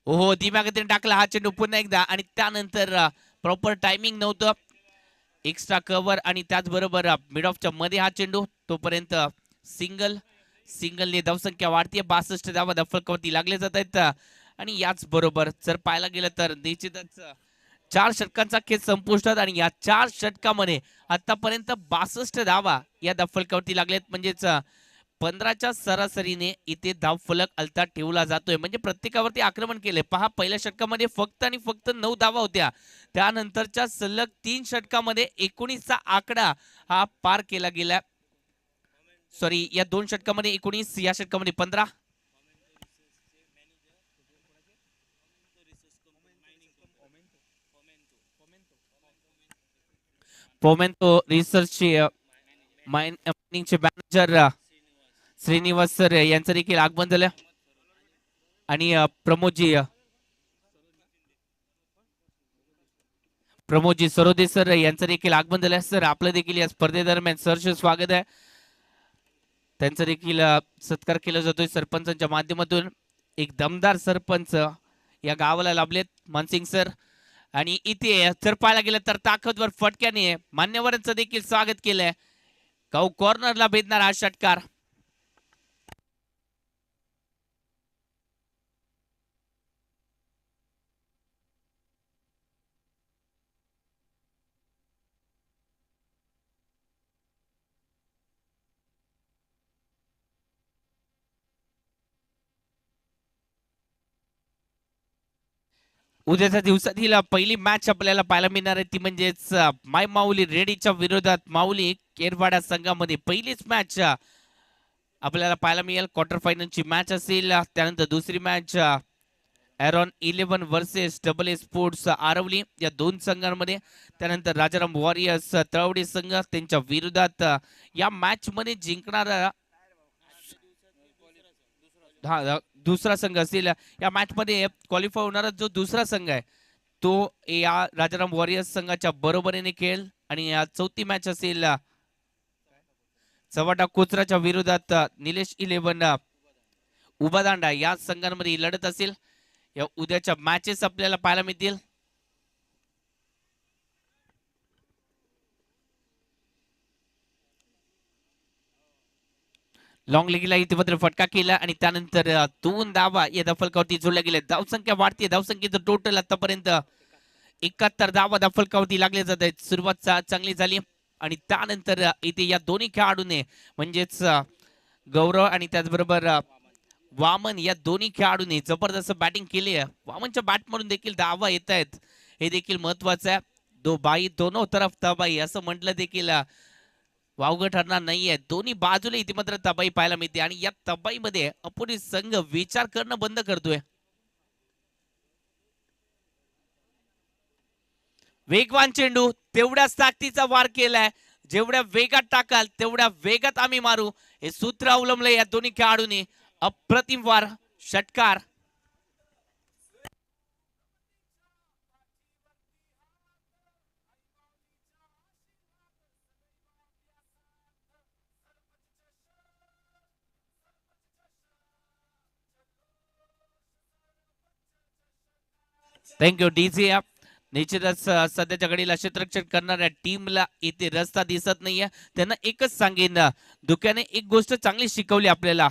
ओहो, धीम्या गतीने टाकला हा चेंडू पुन्हा एकदा आणि त्यानंतर प्रॉपर टायमिंग नव्हतं. एक्स्ट्रा कव्हर आणि त्याचबरोबर मिड ऑफच्या मध्ये हा चेंडू. तोपर्यंत सिंगलने धावसंख्या वाढते. 62 धावा फलकावरती लागले जात आहेत. आणि याच बरोबर जर पाहायला गेलं तर निश्चितच 4 षटकांचा खेळ संपुष्टात आणि या 4 षटकामध्ये आतापर्यंत 62 धावा या धावफलकावरती लागलेत. म्हणजेच 15च्या सरासरीने इथे धावफलक अलता ठेवला जातोय. म्हणजे प्रत्येकावरती आक्रमण केले. पहा, पहिल्या षटकामध्ये फक्त 9 धावा होत्या. त्यानंतरच्या सलग 3 षटकामध्ये 19चा आकडा हा पार केला गेला. सॉरी, या 2 षटकामध्ये 19, या षटकामध्ये 15. पोमेंतो रिसर्चचे मायनिंगचे मॅनेजर श्रीनिवास सर यांचं देखील आगमन झालं आणि प्रमोदजी सरोदे सर यांचं देखील आगमन झालं. सर, आपलं देखील या स्पर्धेदरम्यान सरचे स्वागत आहे. त्यांचा देखील सत्कार केला जातोय सरपंचांच्या माध्यमातून. एक दमदार सरपंच या गावाला लाभलेत, मानसिंग सर. आणि इथे जर पाहायला गेलं तर ताकदवर फटक्याने मान्यवरांचं देखील स्वागत केलंय. गाव कॉर्नरला भेदणारा हा षटकार. उद्याच्या दिवसातील पहिली मॅच आपल्याला पाहायला मिळणार आहे ती म्हणजेच माय माऊली रेडीच्या विरोधात माऊली केरवाडा संघामध्ये पहिलीच मॅच आपल्याला पाहायला मिळेल. क्वार्टर फायनलची मॅच असेल. त्यानंतर दुसरी match Aaron 11 versus double A sports Aravali या दोन संघांमध्ये. त्यानंतर राजाराम वॉरियर्स तळवडे संघ त्यांच्या विरोधात या मॅच मध्ये जिंकणारा दुसरा संघ असेल. या मॅच मध्ये क्वालिफाय होणारा जो दुसरा संघ आहे तो या राजाराम वॉरियर्स संघाच्या बरोबरीने खेळेल. आणि या चौथी मॅच असेल चव्हाटा कोचराच्या विरोधात निलेश 11 उभादांडा या संघांमध्ये ही लढत असेल. या उद्याच्या मॅचेस आपल्याला पाहायला मिळतील. लॉंग लेगीला इथे मात्र फटका केला आणि त्यानंतर 2 धावा या दफलकावरती जोडल्या गेल्या. धावसंख्या वाढते. धावसंख्येचं टोटल आतापर्यंत 71 धावा दफलकावरती लागले जात आहेत. सुरुवात चांगली झाली आणि त्यानंतर इथे या दोन्ही खेळाडूने म्हणजेच गौरव आणि त्याचबरोबर वामन या दोन्ही खेळाडूंनी जबरदस्त बॅटिंग केली आहे. वामनच्या बॅट मधून देखील धावा येत आहेत हे देखील महत्वाचं आहे. दो बाई दोनों तरफ तबाई असं म्हटलं देखील वावगं ठरणार नाहीये. दोन्ही बाजूला इथे मात्र तबाई पाहायला मिळते आणि या तबाईमध्ये अपोजिट संघ विचार करणं बंद करतोय. वेगवान चेंडू तेवढ्याच ताकदीचा वार केलाय. जेवढ्या वेगात टाकाल तेवढ्या वेगात आम्ही मारू हे सूत्र अवलंबलंय या दोन्ही खेळाडूंनी. अप्रतिम वार षटकार. Thank you DJ. निश्चितच सध्याच्या घडीला क्षेत्ररक्षण करणाऱ्या टीमला इथे रस्ता दिसत नाहीये. त्यांना एकच सांगेन धुक्याने एक गोष्ट चांगली शिकवली आपल्याला.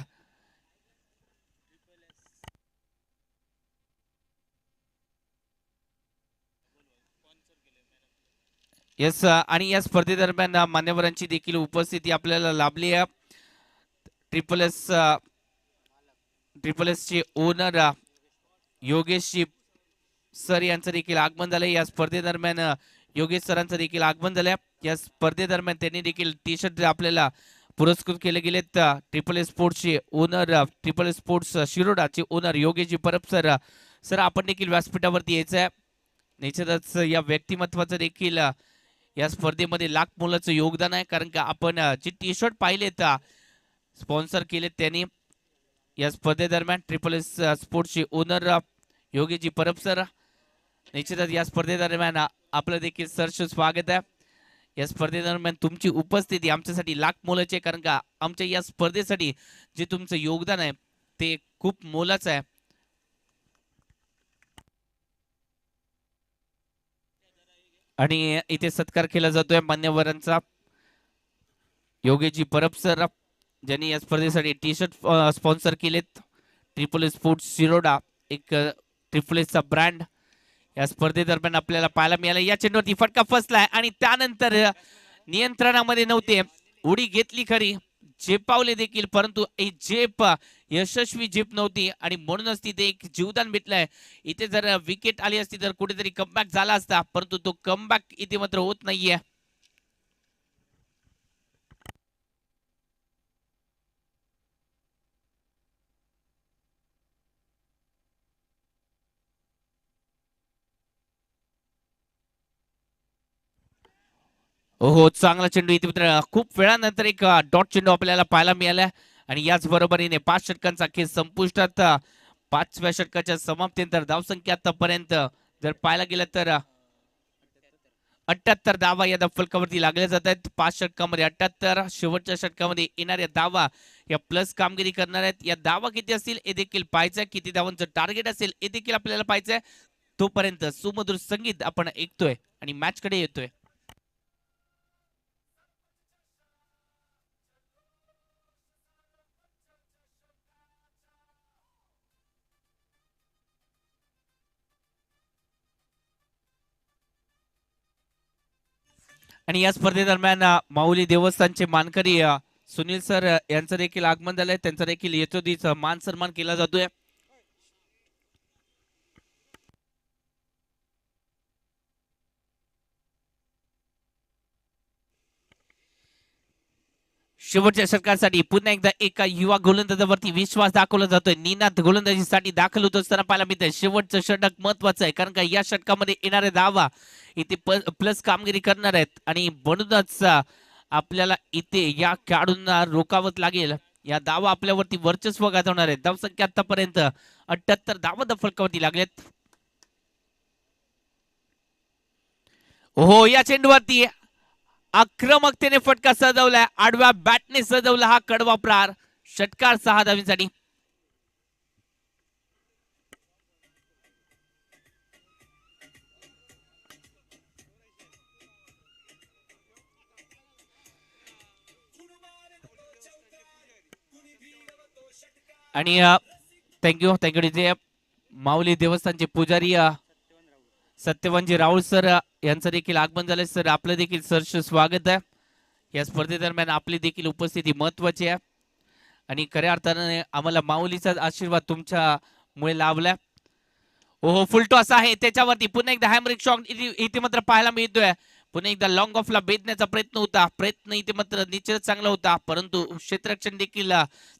यस आणि या स्पर्धेदरम्यान मान्यवरांची देखील उपस्थिती आपल्याला लाभली आहे. ट्रिपल एस चे ओनर योगेशजी सर यांचं देखील आगमन झालंय. या स्पर्धेदरम्यान योगेश सरांचं देखील आगमन झालंय. या स्पर्धेदरम्यान त्यांनी देखील टी शर्ट आपल्याला पुरस्कृत केले गेलेत. Triple S स्पोर्ट्सचे owner triple S sports शिरोडाचे owner Yogeshji Parab sir. Sir आपण देखील व्यासपीठावरती यायचं आहे. निश्चितच या व्यक्तिमत्वाचं देखील या स्पर्धेमध्ये लाख मोलाचं योगदान आहे. कारण का आपण जे टी शर्ट पाहिलेत स्पॉन्सर केलेत त्यांनी या स्पर्धेदरम्यान triple S स्पोर्ट्सचे owner Yogeshji Parab sir. निश्चितच या स्पर्धेदरम्यान आपलं देखील सरचं स्वागत आहे. या स्पर्धेदरम्यान तुमची उपस्थिती आमच्यासाठी लाख मोलाची आहे. कारण का आमच्या या स्पर्धेसाठी जे तुमचं योगदान आहे ते खूप मोलाचं आहे. आणि इथे सत्कार केला जातोय मान्यवरांचा. योगेशजी परब सर ज्यांनी या स्पर्धेसाठी टी शर्ट स्पॉन्सर केलेत. ट्रिपल एस स्पोर्ट्स शिरोडा एक ट्रिपल एसचा ब्रँड या स्पर्धेदरम्यान आपल्याला पाहायला मिळाला. या चेंडूवरती फटका फसलाय आणि त्यानंतर नियंत्रणामध्ये नव्हते. उडी घेतली खरी, झेपावले देखील, परंतु झेप यशस्वी झेप नव्हती आणि म्हणूनच तिथे एक जीवदान भेटलंय. इथे जर विकेट आली असती तर कुठेतरी कमबॅक झाला असता, परंतु तो कमबॅक इथे मात्र होत नाहीये. हो चांगला चेंडू इथे मित्र. खूप वेळानंतर एक डॉट चेंडू आपल्याला पाहायला मिळाला आणि याच बरोबरीने 5 षटकांचा खेळ संपुष्टात. 5व्या षटकाच्या समाप्तीनंतर धावसंख्या आतापर्यंत जर पाहायला गेलं तर 78 धावा या फलकावरती लागल्या जात आहेत. 5 षटकामध्ये 78, शेवटच्या षटकामध्ये येणाऱ्या धावा या प्लस कामगिरी करणार आहेत. या धावा किती असतील हे देखील पाहायचं. किती धावांचं टार्गेट असेल हे देखील आपल्याला पाहायचंय. तोपर्यंत सुमधुर संगीत आपण ऐकतोय आणि मॅच कडे येतोय. आणि या स्पर्धेदरम्यान माऊली देवस्थानचे मानकरी सुनील सर यांचं देखील आगमन झालंय. त्यांचा देखील यथोचित मान सन्मान केला जातोय. शेवटच्या षटकासाठी पुन्हा एकदा एका युवा गोलंदाजावरती विश्वास दाखवला जातोय. निनाद गोलंदाजीसाठी दाखल होतो असताना पाहायला मिळतंय. शेवटचं षटक महत्वाचं आहे कारण का या षटकामध्ये येणारे धावा इथे प्लस कामगिरी करणार आहेत आणि म्हणूनच आपल्याला इथे या खेळाडूंना रोखावत लागेल. या धावा आपल्यावरती वर्चस्व गाजवणार आहेत. धावसंख्या आतापर्यंत 78 धावा फलकावरती लागलेत. हो, या चेंडूवरती आक्रमकतेने फटका सजवलाय. आडव्या बॅटने सजवला हा कडवा प्रहार. षटकार 6 धावांसाठी. आणि थँक्यू डीजे. माऊली देवस्थानचे पुजारी सत्यवानजी राहुल सर यांचं देखील आगमन झालंय. सर आपलं देखील सहर्ष स्वागत आहे. या स्पर्धेदरम्यान आपली देखील उपस्थिती महत्वाची आहे आणि खऱ्या अर्थाने आम्हाला माऊलीचा आशीर्वाद तुमच्यामुळे लाभलाय. ओहो, फुलटॉस आहे त्याच्यावरती पुन्हा एकदा हॅमरिक शॉट इथे मात्र पाहायला मिळतोय. पुन्हा एकदा लॉंग ऑफला भेदण्याचा प्रयत्न होता. प्रयत्न इथे मात्र निश्चितच चांगला होता परंतु क्षेत्ररक्षण देखील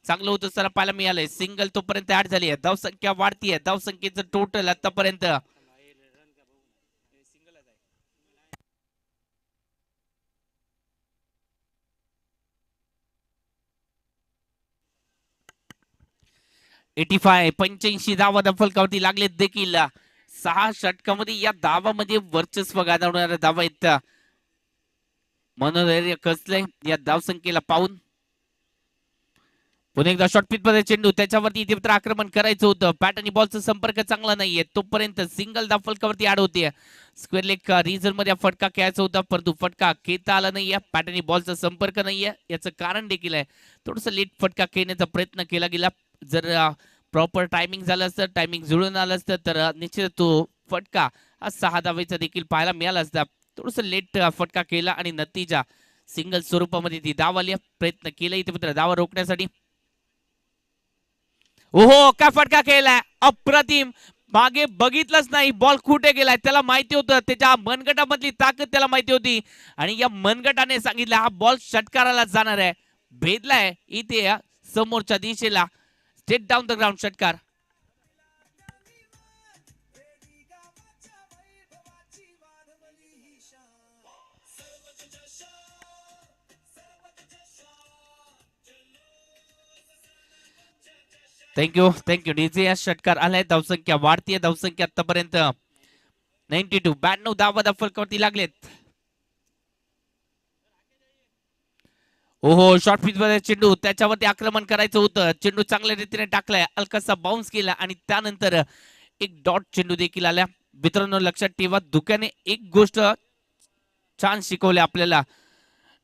चांगलं होतं सर पाहायला मिळालंय. सिंगल तोपर्यंत ऍड झाली आहे. धावसंख्या वाढतीये. धावसंख्येचं टोटल आतापर्यंत 85 धावा फलकावरती लागलेत देखील. 6 षटकामध्ये या धावामध्ये वर्चस्व गाजवणाऱ्या धावा आहेत. मनोधैर्य कसलंय या धावसंख्येला पाहून. पुन्हा एकदा शॉर्ट पिच मध्ये चेंडू त्याच्यावरती इथे आक्रमण करायचं होतं. बॅट आणि बॉलचा संपर्क चांगला नाहीये तोपर्यंत सिंगल धाव फलकावरती ऍड होते. स्क्वेअर लेग रिजन मध्ये फटका खेळायचा होता परंतु फटका खेळता आला नाहीये. बॅट आणि बॉलचा संपर्क नाहीये. याचं कारण देखील आहे थोडस लेट फटका खेळण्याचा प्रयत्न केला गेला. जर प्रॉपर टायमिंग झालं असतं, टायमिंग जुळून आलं असतं तर निश्चित तो फटका 6 धावेचा देखील पाहायला मिळाला असता. थोडस लेट फटका केला आणि नतीजा सिंगल स्वरूपामध्ये ती धाव आली. प्रयत्न केला इथे मात्र धावा रोखण्यासाठी. ओहो, काय फटका केलाय. अप्रतिम. मागे बघितलंच नाही बॉल कुठे गेलाय. त्याला माहिती होतं त्याच्या मनगटामधली ताकद त्याला माहिती होती आणि या मनगटाने सांगितलं हा बॉल षटकाराला जाणार आहे. भेदलाय इथे समोरच्या दिशेला. स्ट्रेट डाऊन द ग्राउंड षटकार. Thank you DJ. या षटकार आलाय. धावसंख्या वाढतीये. धावसंख्या आतापर्यंत 92 धावा फलकावरती लागलेत. ओहो, शॉर्ट पिच मध्ये चेंडू त्याच्यावरती आक्रमण करायचं होतं. चेंडू चांगल्या रीतीने टाकलाय. हलकासा बाउन्स केला आणि त्यानंतर एक डॉट चेंडू देखील आल्या. मित्रांनो लक्षात ठेवा धुक्याने एक गोष्ट छान शिकवली आपल्याला.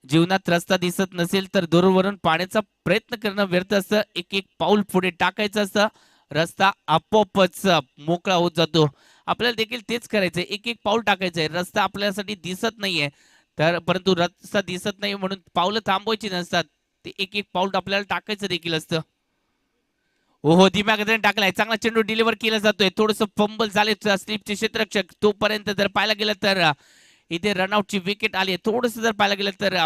जीवनात रस्ता दिसत नसेल तर दूरवरून पाण्याचा प्रयत्न करणं व्यर्थ असतं. एक पाऊल पुढे टाकायचं असतं. रस्ता आपोआपच मोकळा होत जातो. आपल्याला देखील तेच करायचंय. एक पाऊल टाकायचंय. रस्ता आपल्यासाठी दिसत नाहीये तर परंतु रस्ता दिसत नाही म्हणून पावलं थांबवायची नसतात. ते एक पाऊल आपल्याला टाकायचं देखील असतं. ओहो, धीम्या गतीने टाकलाय. चांगला चेंडू डिलिव्हर केला जातोय. थोडस फंबल झाले स्लिपचे क्षेत्ररक्षक. तोपर्यंत जर पाहायला गेलं तर इथे रनआउटची विकेट आली. थोडस जर पाहायला गेलं तर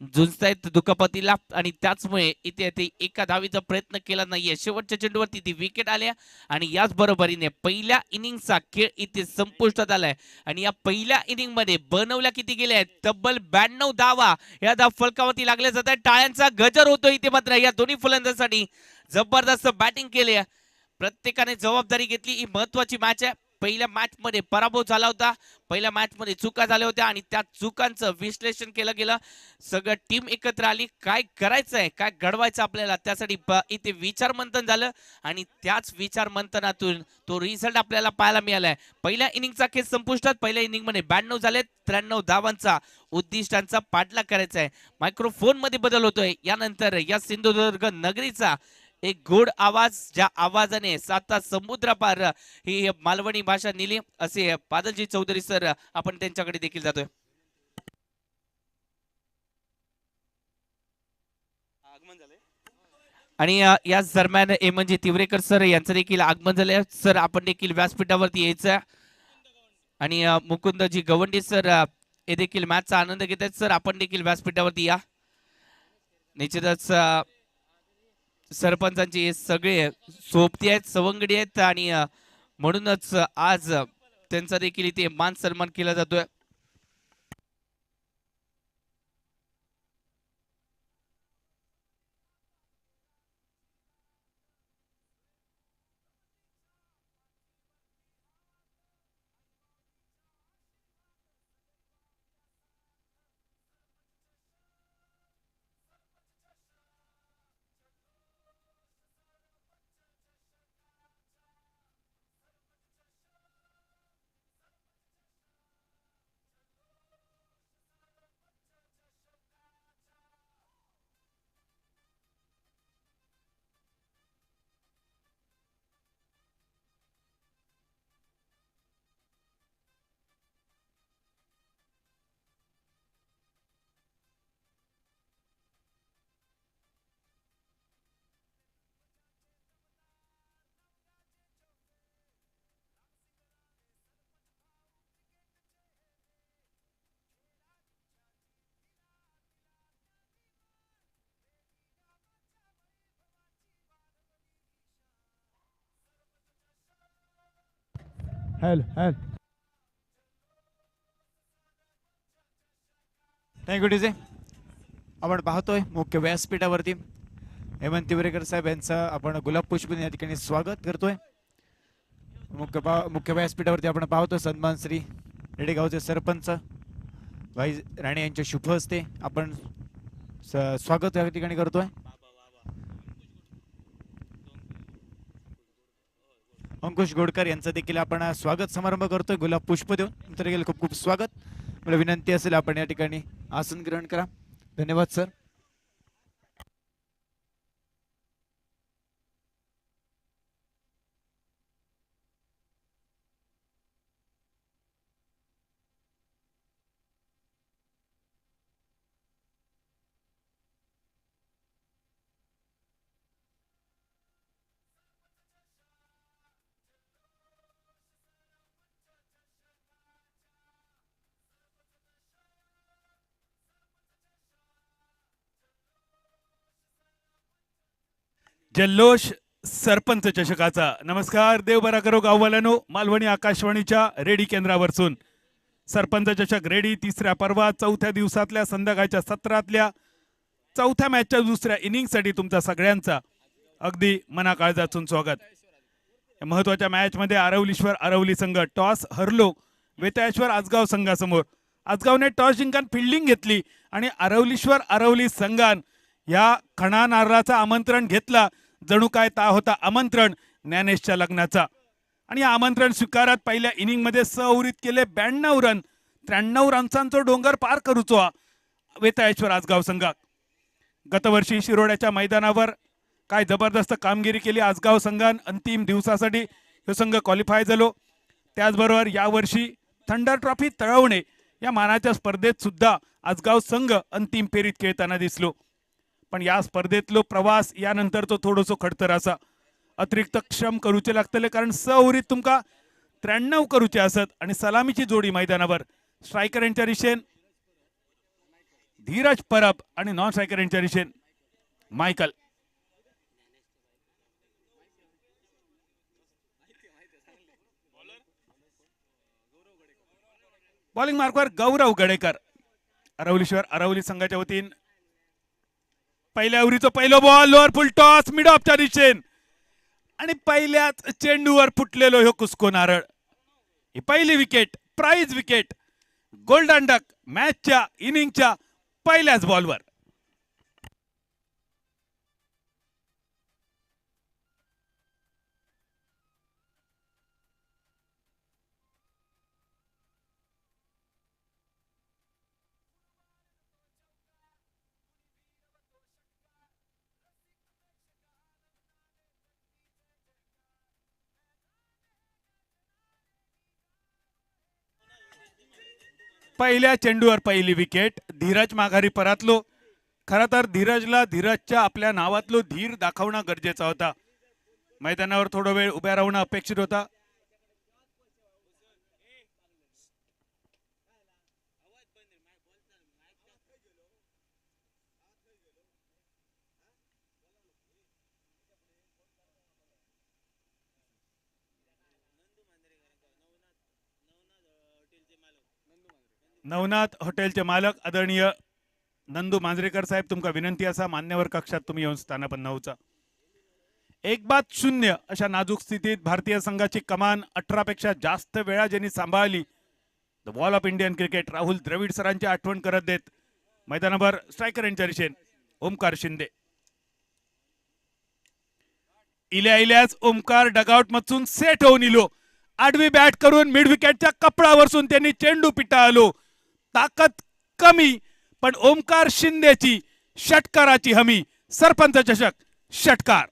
झुंजतायत दुखापतीला आणि त्याचमुळे इथे ते एका धावीचा प्रयत्न केला नाहीये. शेवटच्या चेंडूवरती ती विकेट आल्या आणि याच बरोबरीने पहिल्या इनिंगचा खेळ इथे संपुष्टात आलाय. आणि या पहिल्या इनिंग मध्ये बनवल्या किती गेल्या आहेत तब्बल 92 धावा या धाव फलकावरती लागल्या जात आहेत. टाळ्यांचा गजर होतो इथे मात्र या दोन्ही फलंदाजांसाठी. जबरदस्त बॅटिंग केली. प्रत्येकाने जबाबदारी घेतली. ही महत्वाची मॅच आहे. पहिल्या मॅच मध्ये पराभव झाला होता. पहिल्या मॅच मध्ये चुका झाल्या होत्या आणि त्या चुकांचं विश्लेषण केलं गेलं. सगळं टीम एकत्र आली. काय करायचंय, काय घडवायचं आपल्याला त्यासाठी इथे विचार मंथन झालं आणि त्याच विचार मंथनातून तो रिझल्ट आपल्याला पाहायला मिळालाय. पहिल्या इनिंगचा खेळ संपुष्टात. पहिल्या इनिंग मध्ये 92 झाले. 93 धावांचा उद्दिष्टांचा पाठलाग करायचा आहे. मायक्रोफोन मध्ये बदल होतोय. यानंतर या सिंधुदुर्ग नगरीचा एक गोड आवाज ज्या आवाजाने 7 समुद्र पार ही मालवणी भाषा नेली असे बादलजी चौधरी सर आपण त्यांच्याकडे देखील जातोय. आणि याच दरम्यान म्हणजे तिवरेकर सर यांचं देखील आगमन झालंय. सर आपण देखील व्यासपीठावरती यायचं आणि मुकुंदजी गवंडी सर हे देखील मॅचचा आनंद घेत आहेत. सर आपण देखील व्यासपीठावरती या. निश्चितच सरपंचांची हे सगळे सोबती आहेत, सवंगडी आहेत आणि म्हणूनच आज त्यांचा देखील इथे मान सन्मान केला जातोय. Thank you DJ. आपण पाहतोय मुख्य व्यासपीठावरती हेमंत तिवरेकर साहेब यांचं आपण गुलाब पुष्प या ठिकाणी स्वागत करतोय. मुख्य व्यासपीठावरती आपण पाहतोय सन्मान श्री रेडेगावचे सरपंच भाई राणे यांच्या शुभ हस्ते आपण स्वागत या ठिकाणी करतोय. अंकुश गोडकर यांचं देखील आपण स्वागत समारंभ करतोय गुलाब पुष्प देऊन. तुमचं देखील खूप खूप स्वागत. मला विनंती असेल आपण या ठिकाणी आसन ग्रहण करा. धन्यवाद सर. जल्लोष सरपंच चषकाचा नमस्कार. देव बरा करो गाववाल्यानो. मालवणी आकाशवाणीच्या रेडी केंद्रावरसून सरपंच चषक रेडी तिसऱ्या पर्वात चौथ्या दिवसातल्या संध्याकाळच्या सत्रातल्या चौथ्या मॅचच्या दुसऱ्या इनिंगसाठी तुमचा सगळ्यांचा अगदी मनाकाळजातून स्वागत. या महत्वाच्या मॅच मध्ये आरवलीश्वर आरवली संघ टॉस हरलो वेताळेश्वर आजगाव संघासमोर. आजगावने टॉस जिंकून फिल्डिंग घेतली आणि आरवलीश्वर आरवली संघान या खणा नारळाचं आमंत्रण घेतला. जणू काय ता होता आमंत्रण ज्ञानेशच्या लग्नाचा. आणि आमंत्रण स्वीकारत पहिल्या इनिंग मध्ये सहउरीत केले 92 रन. 93 रन्सांचा डोंगर पार करूचो वेताळेश्वर आजगाव संघाक. गतवर्षी शिरोड्याच्या मैदानावर काय जबरदस्त कामगिरी केली आजगाव संघान. अंतिम दिवसासाठी हे संघ क्वालिफाय झालो. त्याचबरोबर यावर्षी थंडर ट्रॉफी तळवणे या मानाच्या स्पर्धेत सुद्धा आजगाव संघ अंतिम फेरीत खेळताना दिसलो. पण या स्पर्धेतलो प्रवास यानंतर तो थोडोसो खडतर असा. अतिरिक्त श्रम करूचे लागतले कारण सहउरीत तुमका 93 करूचे असत. आणि सलामीची जोडी मैदानावर स्ट्रायकर यांच्या रिशेन धीरज परब आणि नॉन स्ट्रायकर यांच्या रिशेन मायकल. बॉलिंग मार्कवर गौरव गडेकर. अरवलीश्वर अरवली संघाच्या वतीन पहिल्या ओव्हरीचा पहिला ball lower full toss mid ऑफच्या दिशेन आणि पहिल्याच चेंडूवर फुटलेलो ह्यो कुस्को नारळ. ही पहिली wicket prize wicket golden duck मॅचच्या इनिंगच्या पहिल्याच बॉलवर. पहिल्या चेंडूवर पहिली विकेट. धीरज माघारी परतलो. खरं तर धीरजच्या आपल्या नावातलो धीर दाखवणं गरजेचा होता. मैदानावर थोडा वेळ उभ्या राहणं अपेक्षित होता. नवनाथ हॉटेलचे मालक आदरणीय नंदू मांजरेकर साहेब, तुमका विनंती असा मान्यवर कक्षात तुम्ही येऊन स्थानापन्न होऊचा. 1-0 अशा नाजूक स्थितीत भारतीय संघाची कमान 18 पेक्षा जास्त वेळा ज्यांनी सांभाळली, the wall of Indian cricket Rahul Dravid सरांची आठवण करत देत मैदानावर स्ट्रायकर यांच्या दिशेन ओमकार शिंदे. इल्याच ओमकार डगआउट मधून सेट होऊन इलो. आडवी बॅट करून मिड विकेटच्या कपडावरसून त्यांनी चेंडू पिटाळलो. ताकद कमी पण ओमकार शिंदेची षटकाराची हमी. सरपंच चषक षटकार.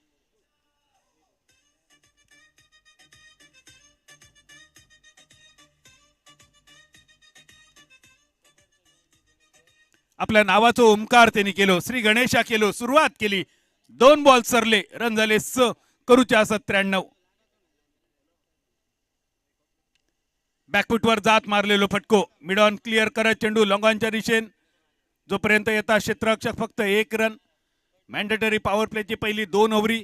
आपल्या नावाचं ओमकार त्यांनी केलो. श्री गणेशा केलो. सुरुवात केली. 2 बॉल सरले. रन झाले 6. करूच्या 93. बॅकफुटवर जात मारलेलो फटको. मिड ऑन क्लिअर करत चेंडू लॉंगॉनच्या दिशेन. जोपर्यंत येता क्षेत्ररक्षक फक्त 1 रन. मॅन्डेटरी पॉवर प्लेची पहिली 2 ओव्हरी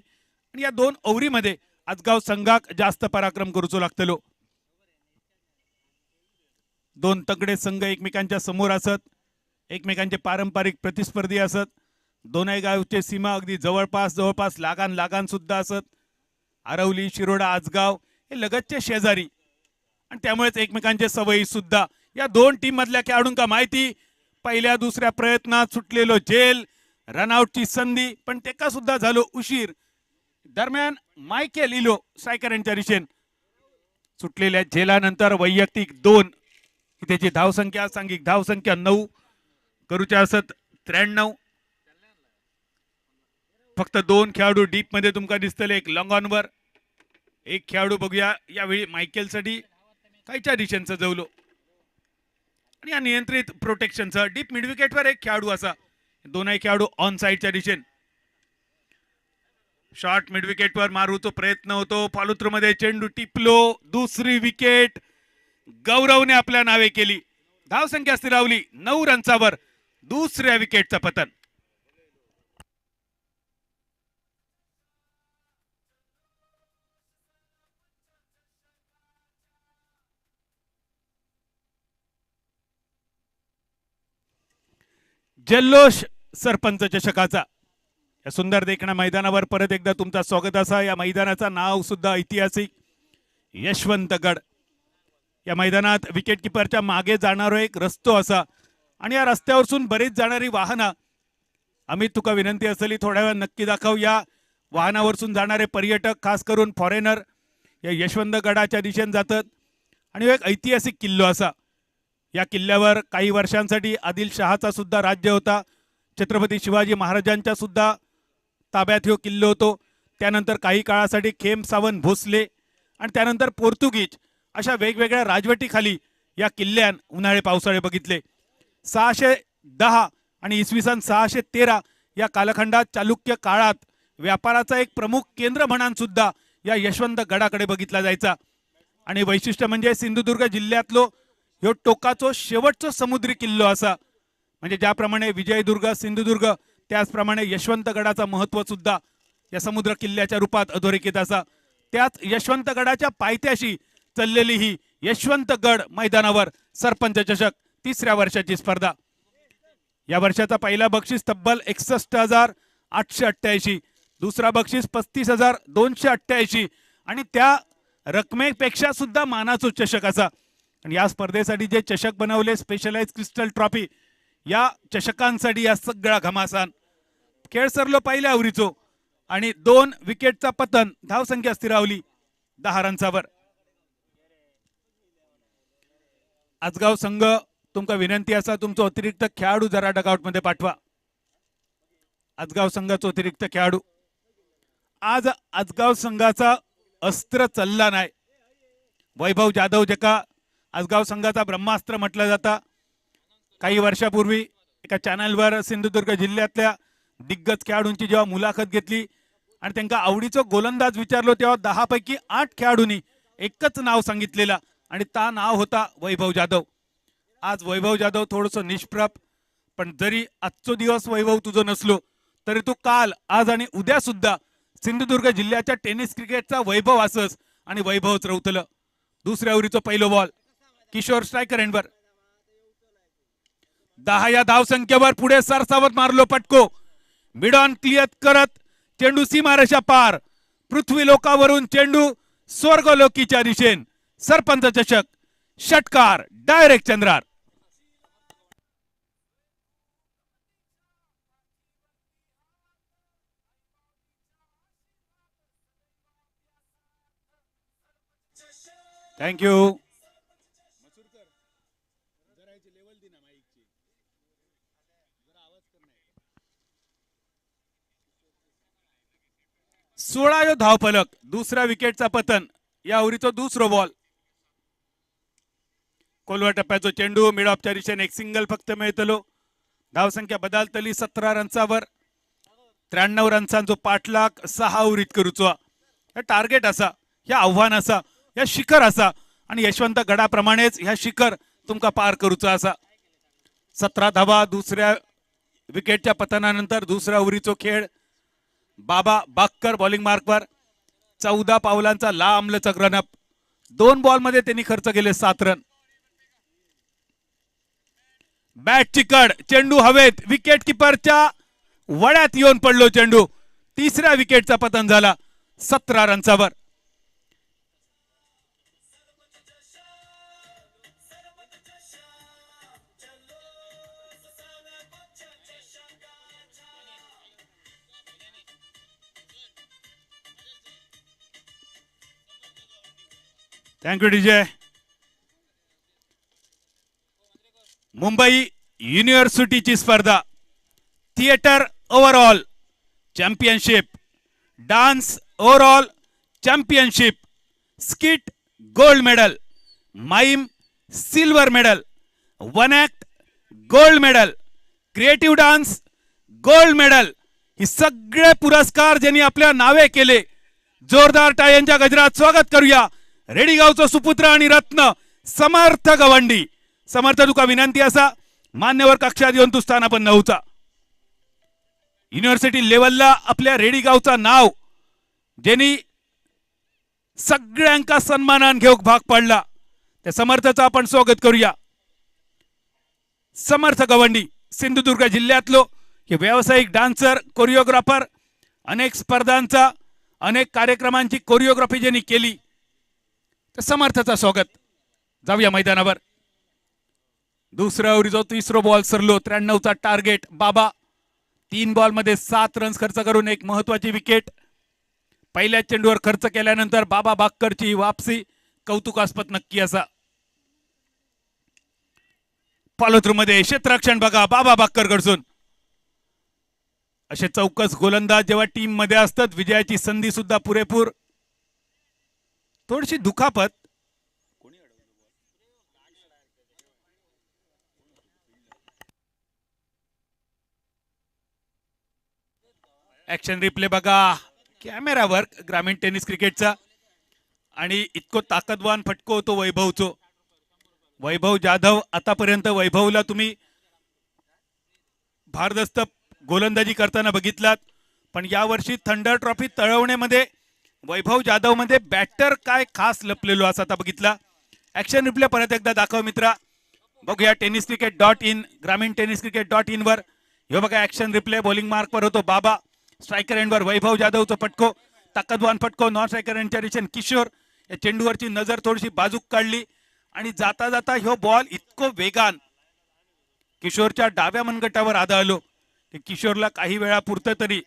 आणि या 2 ओव्हरीमध्ये आजगाव संघाक जास्त पराक्रम करूचो लागतलो. 2 तगडे संघ एकमेकांच्या समोर असत. एकमेकांचे पारंपरिक प्रतिस्पर्धी असत. दोनही गावचे सीमा अगदी जवळपास लागान सुद्धा असत. आरवली, शिरोडा, आजगाव हे लगतचे शेजारी आणि त्यामुळेच एकमेकांचे सवयी सुद्धा. या 2 टीम मधल्या खेळाडूंका माहिती, पहिल्या दुसऱ्या प्रयत्नात सुटलेलो जेल, रनआउटची संधी, पण तेका सुद्धा झालो उशीर. दरम्यान मायकेल इलो स्ट्रायकर यांच्या दिशेन सुटलेल्या झेलानंतर वैयक्तिक 2 ही त्याची धावसंख्या. सांघिक धावसंख्या 9. करूच्या असत 93. फक्त 2 खेळाडू डीप मध्ये तुमका दिसतले. एक लॉंग ऑनवर. एक खेळाडू बघूया यावेळी मायकेलसाठी कायच्या दिशेन सजवलो आणि या नियंत्रित प्रोटेक्शनचा डीप मिड विकेटवर एक खेळाडू असा. दोनही खेळाडू ऑन साइडच्या दिशेन. शॉर्ट मिड विकेटवर मारूचा प्रयत्न होतो. फॉलोथ्रू मध्ये चेंडू टिपलो. दुसरी विकेट गौरवने आपल्या नावे केली. धावसंख्या स्थिरावली 9 रन्सावर. दुसऱ्या विकेटचं पतन. जल्लोष सरपंच चषकाचा या सुंदर देखण्या मैदानावर परत एकदा तुमचं स्वागत असा. या मैदानाचं नाव सुद्धा ऐतिहासिक यशवंतगड. या मैदानात विकेट किपरच्या मागे जाणारा एक रस्तो असा आणि या रस्त्यावरून बरीच जाणारी वाहनं. आम्ही तुका विनंती असली थोड्या वेळ नक्की दाखव. या वाहनावरून जाणारे पर्यटक खास करून फॉरेनर या यशवंतगडाच्या दिशेने जातात आणि एक ऐतिहासिक किल्लो असा. या किल्ल्यावर काही वर्षांसाठी आदिलशहाचा सुद्धा राज्य होता. छत्रपती शिवाजी महाराजांच्या सुद्धा ताब्यात हा किल्लो होतो. त्यानंतर काही काळासाठी खेम सावंत भोसले आणि त्यानंतर पोर्तुगीज अशा वेगवेगळ्या राजवटीखाली या किल्ल्यान उन्हाळे पावसाळे बघितले. 610 आणि इसवी सन 613 या कालखंडात चालुक्य काळात व्यापाराचा एक प्रमुख केंद्र म्हणून सुद्धा या यशवंतगडाकडे बघितला जायचा. आणि वैशिष्ट्य म्हणजे सिंधुदुर्ग जिल्ह्यातलो ह्यो टोकाचो शेवटचो समुद्री किल्लो असा. म्हणजे ज्याप्रमाणे विजयदुर्ग, सिंधुदुर्ग त्याचप्रमाणे यशवंतगडाचा महत्व सुद्धा या समुद्र किल्ल्याच्या रूपात अधोरेखित असा. त्याच यशवंतगडाच्या पायथ्याशी चाललेली ही यशवंतगड मैदानावर सरपंच चषक 3ऱ्या वर्षाची स्पर्धा. या वर्षाचा पहिला बक्षीस तब्बल 61,888. दुसरा बक्षीस 35,288 आणि त्या रकमेपेक्षा सुद्धा मानाचो चषक असा. आणि या स्पर्धेसाठी जे चषक बनवले स्पेशलाइज क्रिस्टल ट्रॉफी या चषकांसाठी या सगळा घमासान. खेळ सरलो पहिल्या ओव्हरीचो आणि 2 विकेटचा पतन. धावसंख्या स्थिरावली 10 रन्सावर. आजगाव संघ तुमका विनंती असा तुमचा अतिरिक्त खेळाडू जरा डगआउट मध्ये पाठवा. आजगाव संघाचा अतिरिक्त खेळाडू. आज आजगाव संघाचा अस्त्र चालला नाही. वैभव जाधव ज्याका आजगाव संघाचा ब्रह्मास्त्र म्हटलं जातं. काही वर्षापूर्वी एका चॅनलवर सिंधुदुर्ग जिल्ह्यातल्या दिग्गज खेळाडूंची जेव्हा मुलाखत घेतली आणि त्यांना आवडीचं गोलंदाज विचारलो तेव्हा 10 पैकी 8 खेळाडूंनी एकच नाव सांगितलेला आणि ता नाव होता वैभव जाधव. आज वैभव जाधव थोडंसं निष्प्रभ, पण जरी आजचो दिवस वैभव तुझं नसलो तरी तू काल, आज आणि उद्या सुद्धा सिंधुदुर्ग जिल्ह्याच्या टेनिस क्रिकेटचा वैभव असस आणि वैभवच रवतलं. दुसऱ्या ओव्हरीचा पहिलो बॉल किशोर स्ट्रायकर एंडवर. 10 या धावसंख्येवर पुढे सरसावत मारलो पटको. मिड ऑन क्लिअर करत चेंडू सीमारेषा पार. पृथ्वी लोकावरून चेंडू स्वर्गलोकीच्या दिशेन. सरपंच चषक षटकार डायरेक्ट चंद्रार. थँक्यू. सोळा धावफलक. दुसऱ्या विकेटचा पतन. या ओव्हरीचा दुसरो बॉल. कोलवा टप्प्याचो चेंडू मिड ऑफच्या दिशेने एक सिंगल फक्त मिळतलो. धावसंख्या बदलतली 17 रन्सावर. 93 रन्सांचो पाठलाग 6 ओव्हरीत करूचो. हे टार्गेट असा, हे आव्हान असा, या शिखर असा आणि यशवंत गडाप्रमाणेच ह्या शिखर तुमका पार करूचा असा. 17 धावा दुसऱ्या विकेटच्या पतनानंतर दुसऱ्या ओव्हरीचो खेळ. बाबा बाक्कर बॉलिंग मार्कवर. 14 पावलांचा लांब लचक रनअप. 2 बॉलमध्ये त्यांनी खर्च केले 7 रन. बॅट चिकड. चेंडू हवेत. विकेट किपरच्या वड्यात येऊन पडलो चेंडू. तिसऱ्या विकेटचा पतन झाला 17 रन्सावर. Thank you DJ. मुंबई युनिव्हर्सिटीची स्पर्धा. Theatre overall championship. Dance overall championship. Skit gold medal. Mime silver medal. One act gold medal. Creative dance gold medal. ही सगळे पुरस्कार ज्यांनी आपल्या नावे केले. जोरदार टाळ्यांच्या गजरात स्वागत करूया रेडीगावचं सुपुत्र आणि रत्न समर्थ गवंडी. समर्थ तुका विनंती असा, मान्यवर कक्षात येऊन तू स्थान आपण नव्हता. युनिव्हर्सिटी लेवलला आपल्या रेडीगावचा नाव ज्यांनी सगळ्यांका सन्मानान घेऊक भाग पडला त्या समर्थाचं आपण स्वागत करूया. समर्थ गवंडी सिंधुदुर्ग जिल्ह्यातलो हे व्यावसायिक डान्सर, कोरिओग्राफर. अनेक स्पर्धांचा, अनेक कार्यक्रमांची कोरिओग्राफी ज्यांनी केली तर समर्थाचं स्वागत. जाऊया मैदानावर. दुसऱ्या ओव्हरीचा तिसरा बॉल सरलो. 93चा टार्गेट. बाबा 3 बॉलमध्ये 7 रन्स खर्च करून एक महत्वाची विकेट. पहिल्या चेंडूवर खर्च केल्यानंतर बाबा बाक्करची वापसी कौतुकास्पद नक्की असा. फॉलोथ्रू मध्ये क्षेत्ररक्षण बघा बाबा बाक्कर कडसून. असे चौकस गोलंदाज जेव्हा टीम मध्ये असतात विजयाची संधी सुद्धा पुरेपूर. थोडीशी दुखापत. ऍक्शन रिप्ले बघा कॅमेरावर ग्रामीण टेनिस क्रिकेटचा. आणि इतको ताकदवान फटको होतो वैभवचो. वैभव जाधव आतापर्यंत वैभवला तुम्ही भारदस्त गोलंदाजी करताना बघितलात, पण यावर्षी थंडर ट्रॉफी तळवण्यामध्ये वैभव जाधव मध्ये बॅटर काय खास लपलेलो असं आता बघितला. ऍक्शन रिप्ले परत एकदा दाखव मित्रा. बघूया tenniscricket.in ग्रामीण tenniscricket.in वर. हे बघा ऍक्शन रिप्ले. बॉलिंग मार्कवर होतो बाबा. स्ट्रायकर एंडवर वैभव जाधवचं फटको. ताकदवान फटको. नॉन स्ट्रायकर एंडच्या दिशेने किशोर. या चेंडूवरची नजर थोडीशी बाजूक काढली आणि जाता जाता ह्यो बॉल इतको वेगान किशोरच्या डाव्या मनगटावर आदळलो की किशोरला काही वेळापुरतं तरी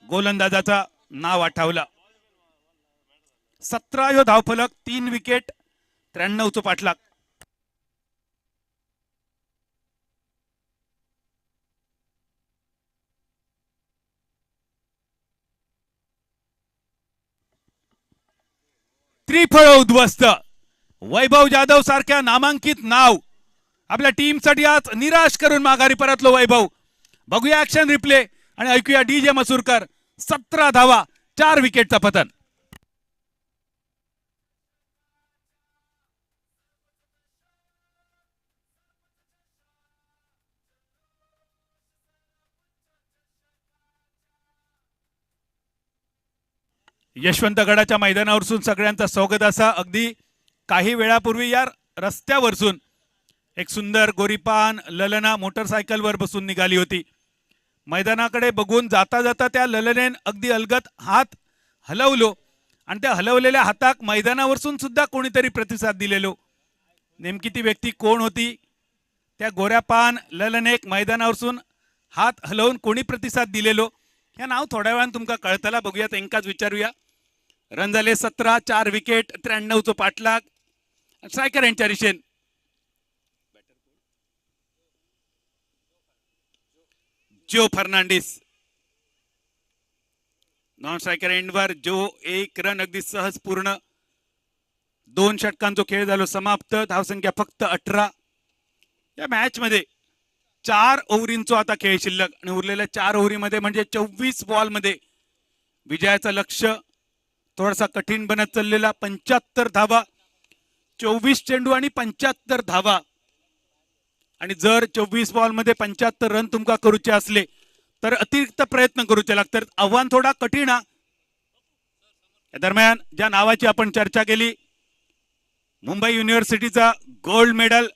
गोलंदाजाचा नाव आठवला. 17 धावफलक. 3 विकेट. 93चं पाठलाग. त्रिफळ उद्ध्वस्त. वैभव जाधव सारख्या नामांकित नाव आपल्या टीमसाठी आज निराश करून माघारी परतलो वैभव. बघूया ऍक्शन रिप्ले आणि ऐकूया डीजे मसूरकर. 17 धावा 4 विकेटचा पतन. यशवंतगडाच्या मैदानावरसून सगळ्यांचा स्वागत असा. अगदी काही वेळापूर्वी या रस्त्यावरसून एक सुंदर गोरीपान ललना मोटरसायकलवर बसून निघाली होती. मैदानाकडे बघून जाता जाता त्या ललनेन अगदी अलगद हात हलवलो आणि त्या हलवलेल्या हाताक मैदानावरसून सुद्धा कोणीतरी प्रतिसाद दिलेलो. नेमकी ती व्यक्ती कोण होती? त्या गोऱ्यापान ललनेक मैदानावरसून हात हलवून कोणी प्रतिसाद दिलेलो हे नाव थोड्या वेळान तुमका कळतला. बघूया त्यांकाच विचारूया. रन झाले 17, 4 विकेट, 93 पाठलाग. स्ट्रायकर यांच्या रिशेन जो फर्नांडिस. नॉन स्ट्रायकर एंडवर जो 1 रन अगदी सहज पूर्ण. 2 षटकांचा खेळ झालो समाप्त. धावसंख्या फक्त 18. या मॅच मध्ये 4 ओव्हरींचा आता खेळ शिल्लक आणि उरलेल्या 4 ओव्हरीमध्ये म्हणजे 24 बॉल मध्ये विजयाचं लक्ष्य थोडासा कठीण बनत चाललेला. 75 धावा, 24 चेंडू आणि 75 धावा. आणि जर 24 बॉल मध्ये 75 रन तुमका करूचे असले तर अतिरिक्त प्रयत्न करूचे लागतात. आव्हान थोडा कठीण हा. या दरम्यान ज्या नावाची आपण चर्चा केली, मुंबई युनिव्हर्सिटीचा गोल्ड मेडल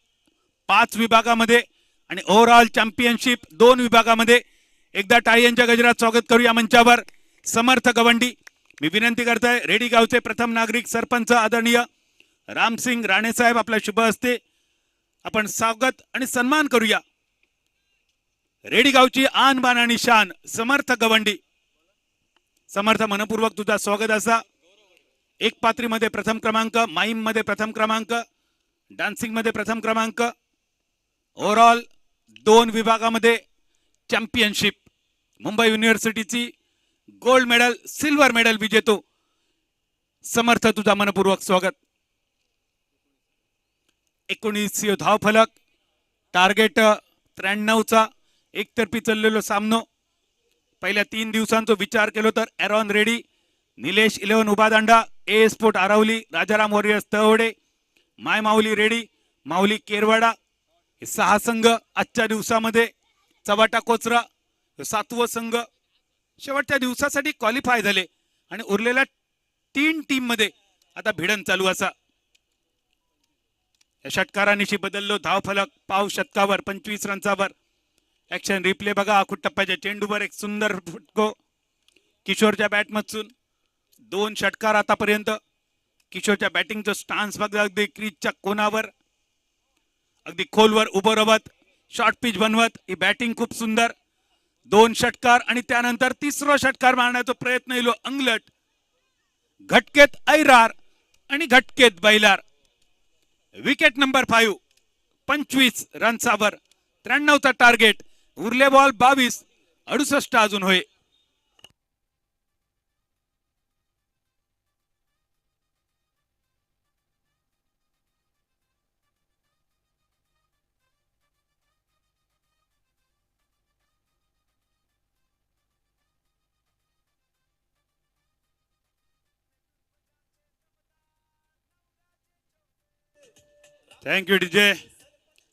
5 विभागामध्ये आणि ओव्हरऑल चॅम्पियनशिप 2 विभागामध्ये. एकदा टाळी यांच्या गजरात स्वागत करूया मंचावर समर्थ गवंडी. मी विनंती करतोय रेडी गावचे प्रथम नागरिक सरपंच आदरणीय रामसिंग राणे साहेब आपल्या शुभ हस्ते आपण स्वागत आणि सन्मान करूया. रेडी गावची आन बान आणि शान समर्थ गवंडी. समर्थ मनपूर्वक तुझा स्वागत असा. एक पात्रीमध्ये प्रथम क्रमांक, माईम मध्ये प्रथम क्रमांक, डान्सिंग मध्ये प्रथम क्रमांक, ओव्हरऑल 2 विभागामध्ये चॅम्पियनशिप. मुंबई युनिव्हर्सिटीची गोल्ड मेडल, सिल्वर मेडल विजेतो समर्थ तुझा मनपूर्वक स्वागत. 19 धावफलक, टार्गेट 93चा. एकतर्फी चाललेलो सामनो. पहिल्या 3 दिवसांचा विचार केलो तर Aaron ready, Nilesh 11 Ubhadanda, a sport Aravalli, Rajaram warriors Talwade, my Mauli ready, माऊली केरवाडा हे 6 संघ आजच्या दिवसामध्ये. चव्हाटा कोचरा 7वं संघ शेवटच्या दिवसासाठी क्वालिफाय झाले आणि उरलेल्या 3 टीम मध्ये आता भिडण चालू असा. या षटकारानिशी बदललो धावफलक पाव शतकावर 25 रनचावर. ऍक्शन रिप्ले बघा. आखूट टप्प्याच्या चेंडूवर एक सुंदर फटको किशोरच्या बॅटमधून. 2 षटकार आतापर्यंत. किशोरच्या बॅटिंगचं स्टान्स बघा. अगदी क्रीजच्या कोणावर अगदी खोलवर उभं रवत शॉर्ट पिच बनवत ही बॅटिंग खूप सुंदर. 2 षटकार आणि त्यानंतर 3रा षटकार मारण्याचा प्रयत्न येलो अंगलट. घटकेत ऐरार आणि घटकेत बैलार. Wicket number 5. 25 रनसावर 93चा टार्गेट. उरले बॉल 22. 68 अजून होय. Thank you DJ.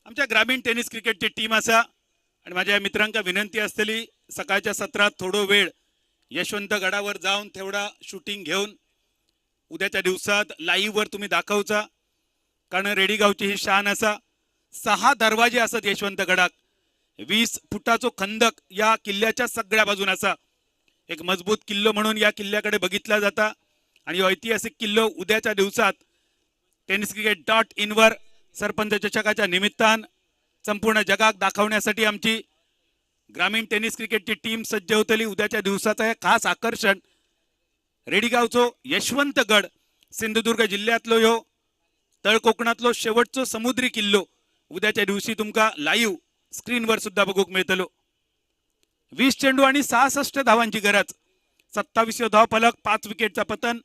आमच्या ग्रामीण टेनिस क्रिकेटची टीम असा आणि माझ्या मित्रांका विनंती असलेली सकाळच्या सत्रात थोडो वेळ यशवंत गडावर जाऊन तेवढा शूटिंग घेऊन उद्याच्या दिवसात लाईव्ह वर तुम्ही दाखवचा. कारण रेडी गावची ही शान असा. 6 दरवाजे असत यशवंत गडाक. 20 फुटाचो खंदक या किल्ल्याच्या सगळ्या बाजून असा. एक मजबूत किल्लो म्हणून या किल्ल्याकडे बघितला जाता आणि ऐतिहासिक किल्लो उद्याच्या दिवसात tenniscricket.in वर सरपंच चषकाच्या निमित्तान संपूर्ण जगात दाखवण्यासाठी आमची ग्रामीण टेनिस क्रिकेटची टीम सज्ज होतली. उद्याच्या दिवसाचा हे खास आकर्षण रेडीगावचो यशवंतगड. सिंधुदुर्ग जिल्ह्यातलो ह्यो तळ कोकणातलो शेवटचो समुद्री किल्लो उद्याच्या दिवशी तुमका लाईव्ह स्क्रीनवर सुद्धा बघूक मिळतलो. 20 चेंडू आणि 66 धावांची गरज. 27 धावफलक, 5 विकेटचा पतन.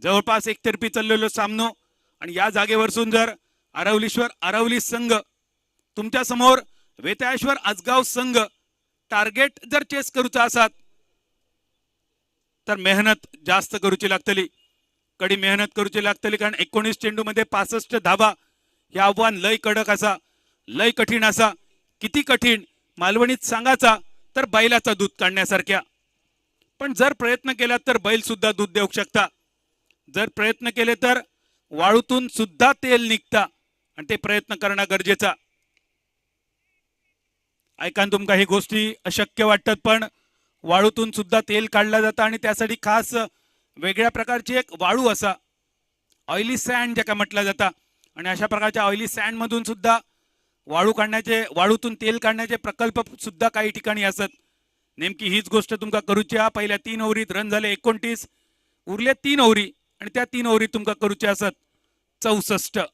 जवळपास एकतर्फी चाललेलो सामनो आणि या जागेवरसून जर आरवली संघ तुमच्या समोर वेताळेश्वर आजगाव संघ टार्गेट जर चेस करूचा असात तर मेहनत जास्त करूची लागतली. कडी मेहनत करूची लागतली. कारण 19 चेंडू मध्ये 65 धावा हे आव्हान लय कडक असा, लय कठीण असा. किती कठीण मालवणीत सांगाचा तर बैलाचा दूध काढण्यासारख्या. पण जर प्रयत्न केला तर बैल सुद्धा दूध देऊ शकता. जर प्रयत्न केले तर वाळूतून सुद्धा तेल निघता आणि ते प्रयत्न करणं गरजेचा. ऐकान तुमका ही गोष्टी अशक्य वाटतात, पण वाळूतून सुद्धा तेल काढलं जातं आणि त्यासाठी खास वेगळ्या प्रकारची एक वाळू असा ऑइली सँड ज्याका म्हटलं जातं. आणि अशा प्रकारच्या ऑइली सँड मधून सुद्धा वाळूतून तेल काढण्याचे प्रकल्प सुद्धा काही ठिकाणी असत. नेमकी हीच गोष्ट तुमका करूची हा. पहिल्या 3 ओव्हरीत रन झाले 29, उरले 3 ओव्हरी आणि त्या 3 ओव्हरीत तुमका करूचे असत 64.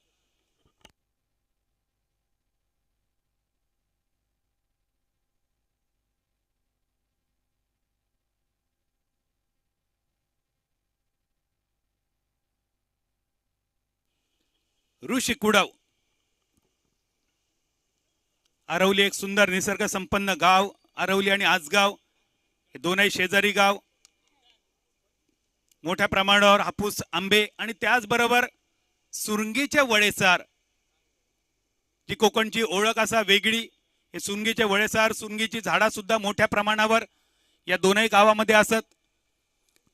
ऋषी कुडाव. आरवली एक सुंदर निसर्ग संपन्न गाव. आरवली आणि आसगाव हे दोनही शेजारी गाव. मोठ्या प्रमाणावर हापूस, आंबे आणि त्याचबरोबर सुरंगीचे वडेसार, जी कोकणची ओळख असा वेगळी. हे सुरंगीचे वडेसार, सुरंगीची झाडा सुद्धा मोठ्या प्रमाणावर या दोनही गावामध्ये असत.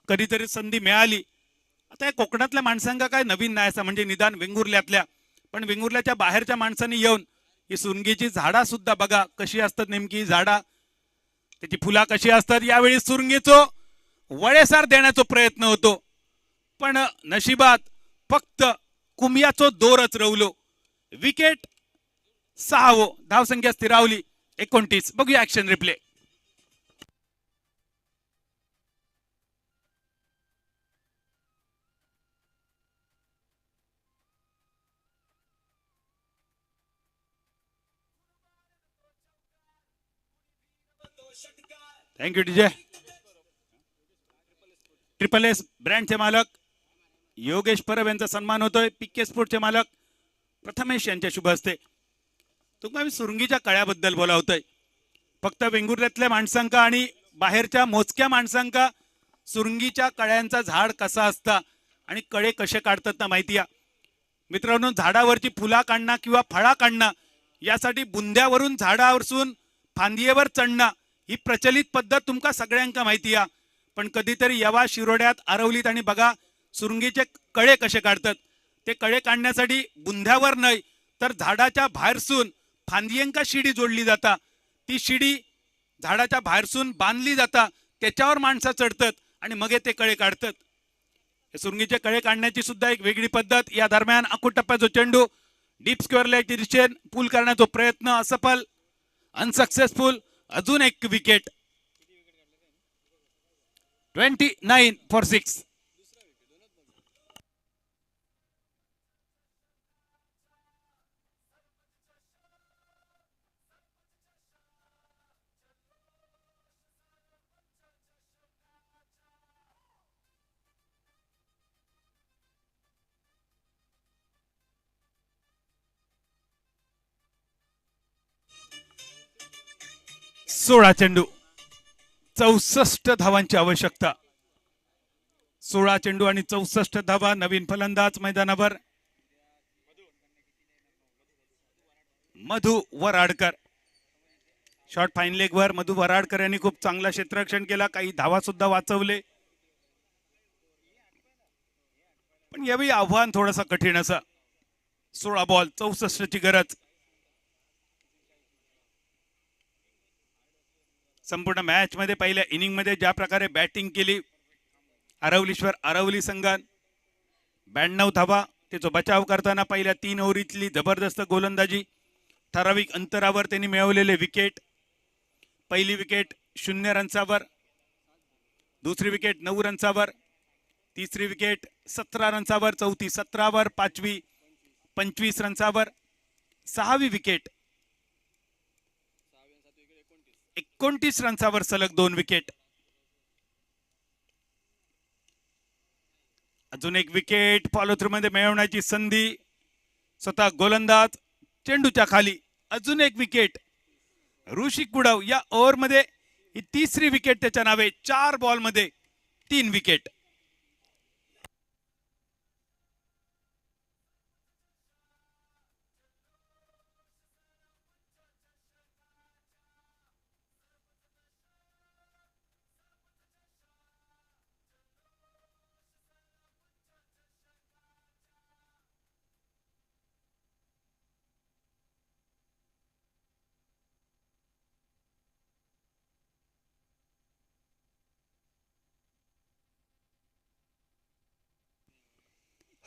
कधीतरी संधी मिळाली. आता या कोकणातल्या माणसांका काय नवीन नाही असं, म्हणजे निदान वेंगुर्ल्यातल्या, पण वेंगुर्ल्याच्या बाहेरच्या माणसांनी येऊन ही सुरंगीची झाडा सुद्धा बघा कशी असतात. नेमकी झाडा, त्याची फुला कशी असतात. यावेळी सुरंगीचो वडेसार देण्याचा प्रयत्न होतो, पण नशिबात फक्त कुमियाचो दोरच रवलो. विकेट 6. धावसंख्या स्थिरावली 29. बघूया action replay. Thank you DJ. Triple S ब्रँडचे मालक योगेश परब यांचा सन्मान होतोय. पीके स्पोर्टचे मालक प्रथमेश यांच्या शुभ हस्ते. तुम्हाला मी सुरंगीच्या कळ्याबद्दल बोलावतोय. फक्त वेंगुर्ल्यातल्या माणसांका आणि बाहेरच्या मोजक्या माणसांका सुरंगीच्या कळ्यांचा झाड कसा असता आणि कळे कसे काढतात ना माहिती आहे. मित्रांनो, झाडावरची फुला काढणं किंवा फळा काढणं यासाठी बुंद्यावरून झाडावरसून फांदीवर चढणं ही प्रचलित पद्धत तुमका सगळ्यांका माहिती आहे. पण कधीतरी यवा, शिरोड्यात, आरवलीत आणि बघा सुरंगीचे कळे कसे काढतात. ते कळे काढण्यासाठी बुंध्यावर नाही तर झाडाच्या बाहेरसून फांदियेंका शिडी जोडली जाता. ती शिडी झाडाच्या बाहेरसून बांधली जाता, त्याच्यावर माणसं चढतात आणि मग ते कळे काढतात. हे सुरंगीचे कळे काढण्याची सुद्धा एक वेगळी पद्धत. या दरम्यान आखूड टप्प्याचा चेंडू डीप स्क्वेअरला दिशेने पूल करण्याचा प्रयत्न असफल, अनसक्सेसफुल. अजून एक विकेट. 29 for 6. सोळा चेंडू, 64 धावांची आवश्यकता. 16 चेंडू आणि 64 धावा. नवीन फलंदाज मैदानावर मधु वराडकर. शॉर्ट फाईन लेग वर मधु वराडकर यांनी खूप चांगला क्षेत्ररक्षण केला, काही धावा सुद्धा वाचवले. पण यावेळी आव्हान थोडंसं कठीण असं. 16 बॉल 64 ची गरज. संपूर्ण मॅच मध्ये पहिल्या इनिंग मध्ये ज्या प्रकारे बॅटिंग केली आरवली संघान 92 धावा. त्याचा बचाव करताना पहिल्या 3 ओव्हरीतली जबरदस्त गोलंदाजी, ठराविक अंतरावर त्यांनी मिळवलेले विकेट. पहिली विकेट 0 रन्सावर, दुसरी विकेट 9 रन्सावर, तिसरी विकेट 17 रन्सावर, चौथी 17 वर, पाचवी 25 रन्सावर, सहावी विकेट 29 रन्सावर सलग 2 विकेट. अजून एक विकेट फॉलो थ्रू मध्ये मिळवण्याची संधी. स्वतः गोलंदाज चेंडूच्या खाली. अजून एक विकेट. ऋषी कुडाव या ओव्हर मध्ये ही तिसरी विकेट त्याच्या नावे. 4 बॉल मध्ये 3 wicket.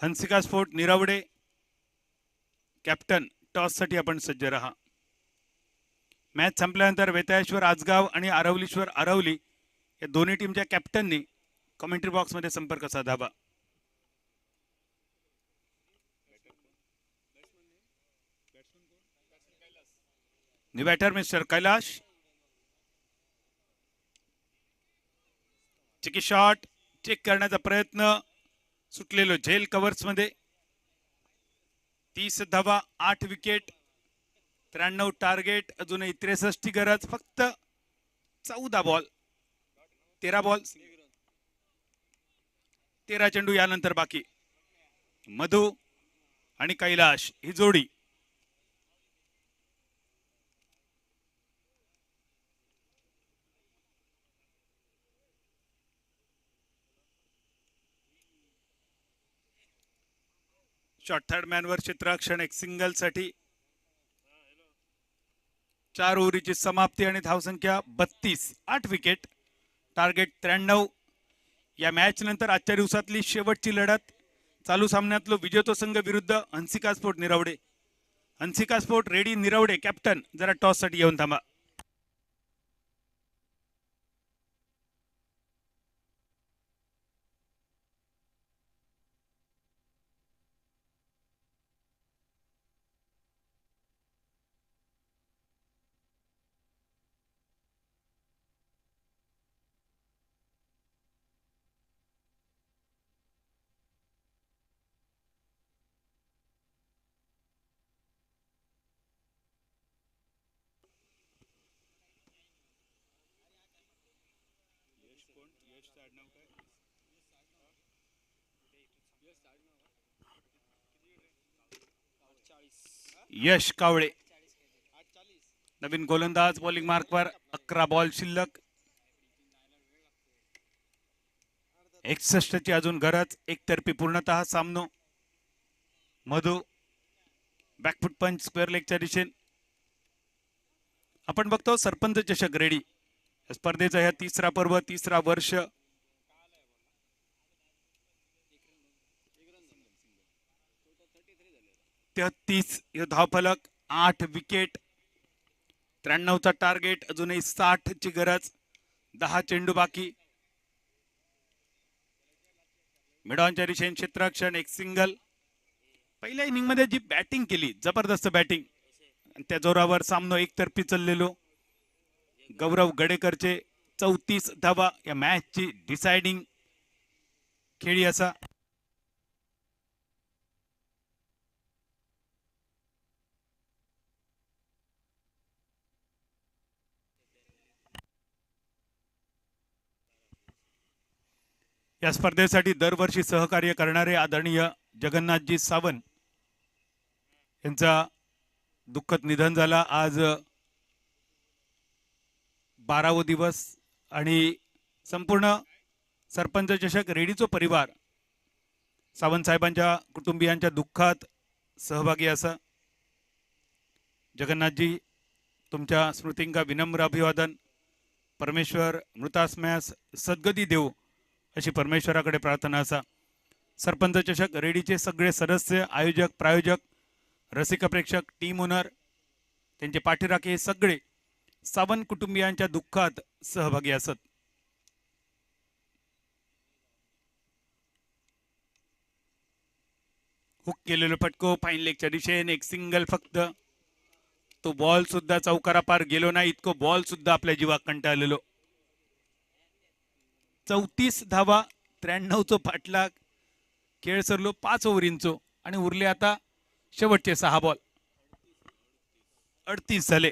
Hansika sport Nirvade captain, toss साठी आपण सज्ज राहा. मॅच संपल्यानंतर वेताळेश्वर आजगाव आणि आरवलीश्वर आरवली या दोन्ही टीमच्या कॅप्टननी कमेंट्री बॉक्स मध्ये संपर्क साधावा. New batter mister Kailash. Cheeky shot check करण्याचा प्रयत्न, सुटलेलो झेल कव्हर्स मध्ये. 30 धावा, 8 विकेट, 93 टार्गेट, अजूनही 63 गरज. फक्त 14 बॉल, 13 बॉल, 13 चेंडू यानंतर बाकी. मधु आणि कैलाश ही जोडी. शॉट थर्ड मॅन वर चित्राक्षण एक सिंगल साठी. 4 ओव्हरीची समाप्ती आणि धावसंख्या 32, 8 विकेट, टार्गेट 93. या मॅच नंतर आजच्या दिवसातली शेवटची लढत. चालू सामन्यातलो विजेतो संघ विरुद्ध हंसिका स्पोर्ट निरवडे. Hansika sport ready Nirvade captain, जरा टॉस साठी येऊन थांबा. यश कावळे नवीन गोलंदाज. बॉलिंग मार्कवर 11 बॉल शिल्लक. 61 ची अजून गरज. एकतर्फी पूर्णतः सामनो. मधु बॅकफुट पंच स्क्वेअर लेगच्या दिशेने. आपण बघतो सरपंच चषक रेडी. स्पर्धेचा ह्या 3रा पर्व, 3रा वर्ष. धावफलक, 8 विकेट, 93चा टार्गेट, अजूनही 60 ची गरज. 10 चेंडू बाकी. मिडॉनच्या दिशेने क्षेत्ररक्षण एक सिंगल. पहिल्या इनिंग मध्ये जी बॅटिंग केली, जबरदस्त बॅटिंग, त्या जोरावर सामनो एकतर्फी चाललेलो. गौरव गडेकरचे 34 धावा या मॅचची डिसाइडिंग खेळी असा. या स्पर्धेसाठी दरवर्षी सहकार्य करणारे आदरणीय जगन्नाथजी सावंत यांचा दुःखद निधन झाला. आज 12वा दिवस आणि संपूर्ण सरपंच चषक रेडीचो परिवार सावंत साहेबांच्या कुटुंबियांच्या दुःखात सहभागी असा. जगन्नाथजी, तुमच्या स्मृतींका विनम्र अभिवादन. परमेश्वर मृतास्म्यास सद्गती देव अशी परमेश्वराकडे प्रार्थना असा. सरपंच चषक रेडीचे सगळे सदस्य, आयोजक, प्रायोजक, रसिक प्रेक्षक, टीम ओनर, त्यांचे पाठीराखे हे सगळे सावंत कुटुंबियांच्या दुःखात सहभागी असत. हुक केलेलो फटको फाईन लेगच्या दिशेने एक सिंगल. फक्त तो बॉल सुद्धा चौकारापार गेलो नाही, इतको बॉल सुद्धा आपल्या जीवा कंटाळलेलो. 34 धावा, 93चो पाठलाग. खेळ सरलो 5 ओव्हरींचो आणि उरले आता शेवटचे 6 बॉल. 38 झाले.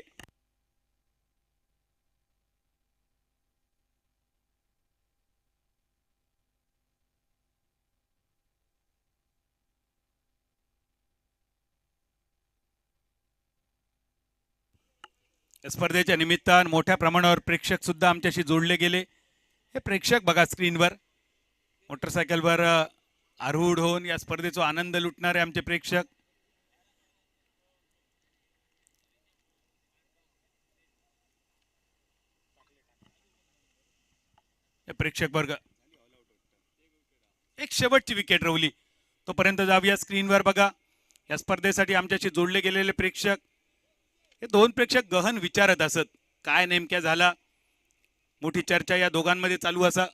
स्पर्धेच्या निमित्तानं मोठ्या प्रमाणावर प्रेक्षक सुद्धा आमच्याशी जोडले गेले. हे प्रेक्षक बघा स्क्रीनवर, मोटरसायकलवर आरूढ होऊन या स्पर्धेचा आनंद लुटणारे आमचे प्रेक्षक. प्रेक्षक वर्ग. एक शेवटची विकेट रवली. तोपर्यंत जाऊया स्क्रीनवर बघा या स्पर्धेसाठी आमच्याशी जोडले गेलेले प्रेक्षक. हे दोन प्रेक्षक गहन विचारत असत काय नेमक्या झाला. मोठी चर्चा या दोघांमध्ये चालू असा.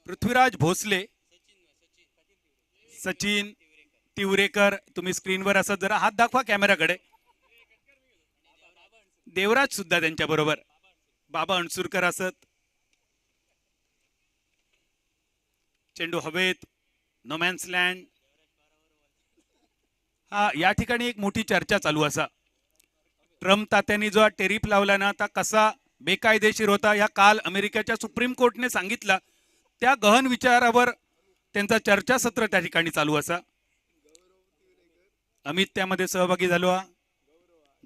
पृथ्वीराज भोसले, सचिन तिवरेकर, तुम्ही स्क्रीनवर असत, जरा हात दाखवा कॅमेराकडे. देवराज सुद्धा त्यांच्या बरोबर, बाबा अणसुरकर असत. चेंडू हवेत, नोमॅन्स लँड. हा या ठिकाणी एक मोठी चर्चा चालू असा. ट्रम्प तात्यांनी जो टेरिफ लावला ना, आता कसा बेकायदेशीर होता ह्या काल अमेरिकेच्या सुप्रीम कोर्टने सांगितला. त्या गहन विचारावर त्यांचा चर्चासत्र त्या ठिकाणी चालू असा. अमित त्यामध्ये सहभागी झालो हा.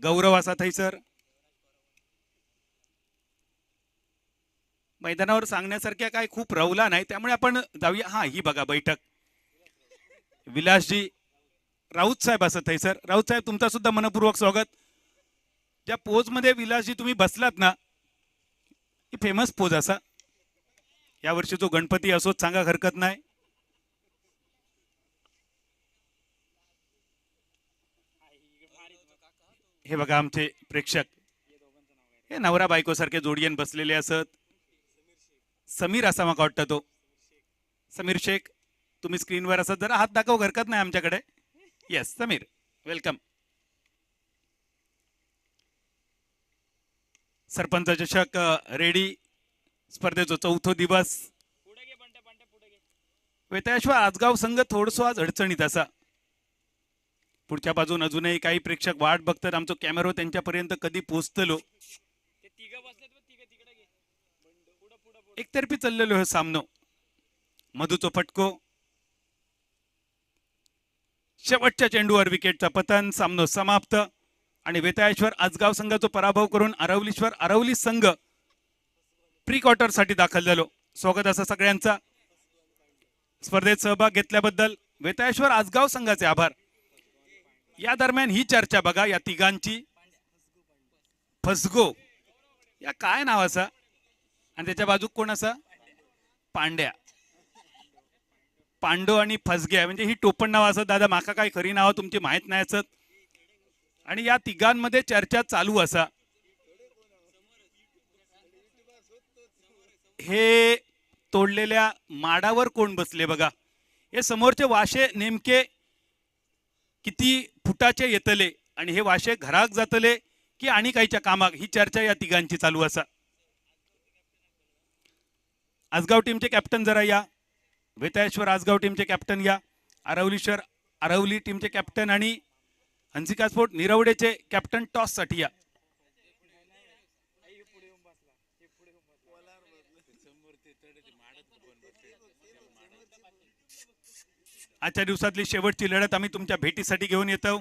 गौरव असा थैसर. मैदानावर सांगण्यासारख्या काय खूप रवला नाही, त्यामुळे आपण जाऊया. हा ही बघा बैठक. विलासजी राऊत साहेब असं थैसर. राऊत साहेब तुमचा सुद्धा मनपूर्वक स्वागत. ज्या पोज मध्ये विलासजी तुम्ही बसलात ना, ही फेमस पोज असा. यावर्षी जो गणपती असोच सांगा हरकत नाही. हे बघा आमचे प्रेक्षक, हे नवरा बायको सारखे जोडियन बसलेले असत. समीर असा मला वाटतं तो समीर शेख, तुम्ही स्क्रीनवर असत, जरा हात दाखव हरकत नाही आमच्याकडे. Yes Sameer, welcome. सरपंच चषक रेडी स्पर्धेचा चौथा दिवस. वेताळेश्वर आजगाव संघ थोडसं आज अडचणीत असा. पुढच्या बाजून अजूनही काही प्रेक्षक वाट बघतात आमचं कॅमेरा त्यांच्यापर्यंत कधी पोहोचतलो. एकतर्फी चाललेलो हे सामनो. मधूचो फटको, शेवटच्या चेंडूवर विकेटचा पतन. सामनो समाप्त आणि वेताळेश्वर आजगाव संघाचा पराभव करून अरवली संघ प्री क्वार्टर साठी दाखल झालो. स्वागत असं सगळ्यांचा. स्पर्धेत सहभाग घेतल्याबद्दल वेताळेश्वर आजगाव संघाचे आभार. या दरम्यान ही चर्चा बघा या तिघांची. फसगो या काय नाव असा आणि त्याच्या बाजूक कोण असा? पांड्या. पांडो आणि फसग्या म्हणजे ही टोपण नाव असत. दादा माका काय खरी नाव तुमची माहित नाही असत. आणि या तिघांमध्ये चर्चा चालू असा. हे तोडलेल्या माडावर कोण बसले बघा. हे समोरचे वाशे नेमके किती फुटाचे येतले आणि हे वाशे घराक जातले की आणि काहीच्या कामाक, ही चर्चा या तिघांची चालू असा. आजगाव टीमचे कॅप्टन जरा या. वेताळेश्वर आजगाव टीमचे कॅप्टन या. अरवली टीमचे कॅप्टन आणि हंसिका स्पोर्ट निरवडेचे कॅप्टन टॉस साठी या. आजच्या दिवसातली शेवटची लढत आम्ही तुमच्या भेटीसाठी घेऊन येतो.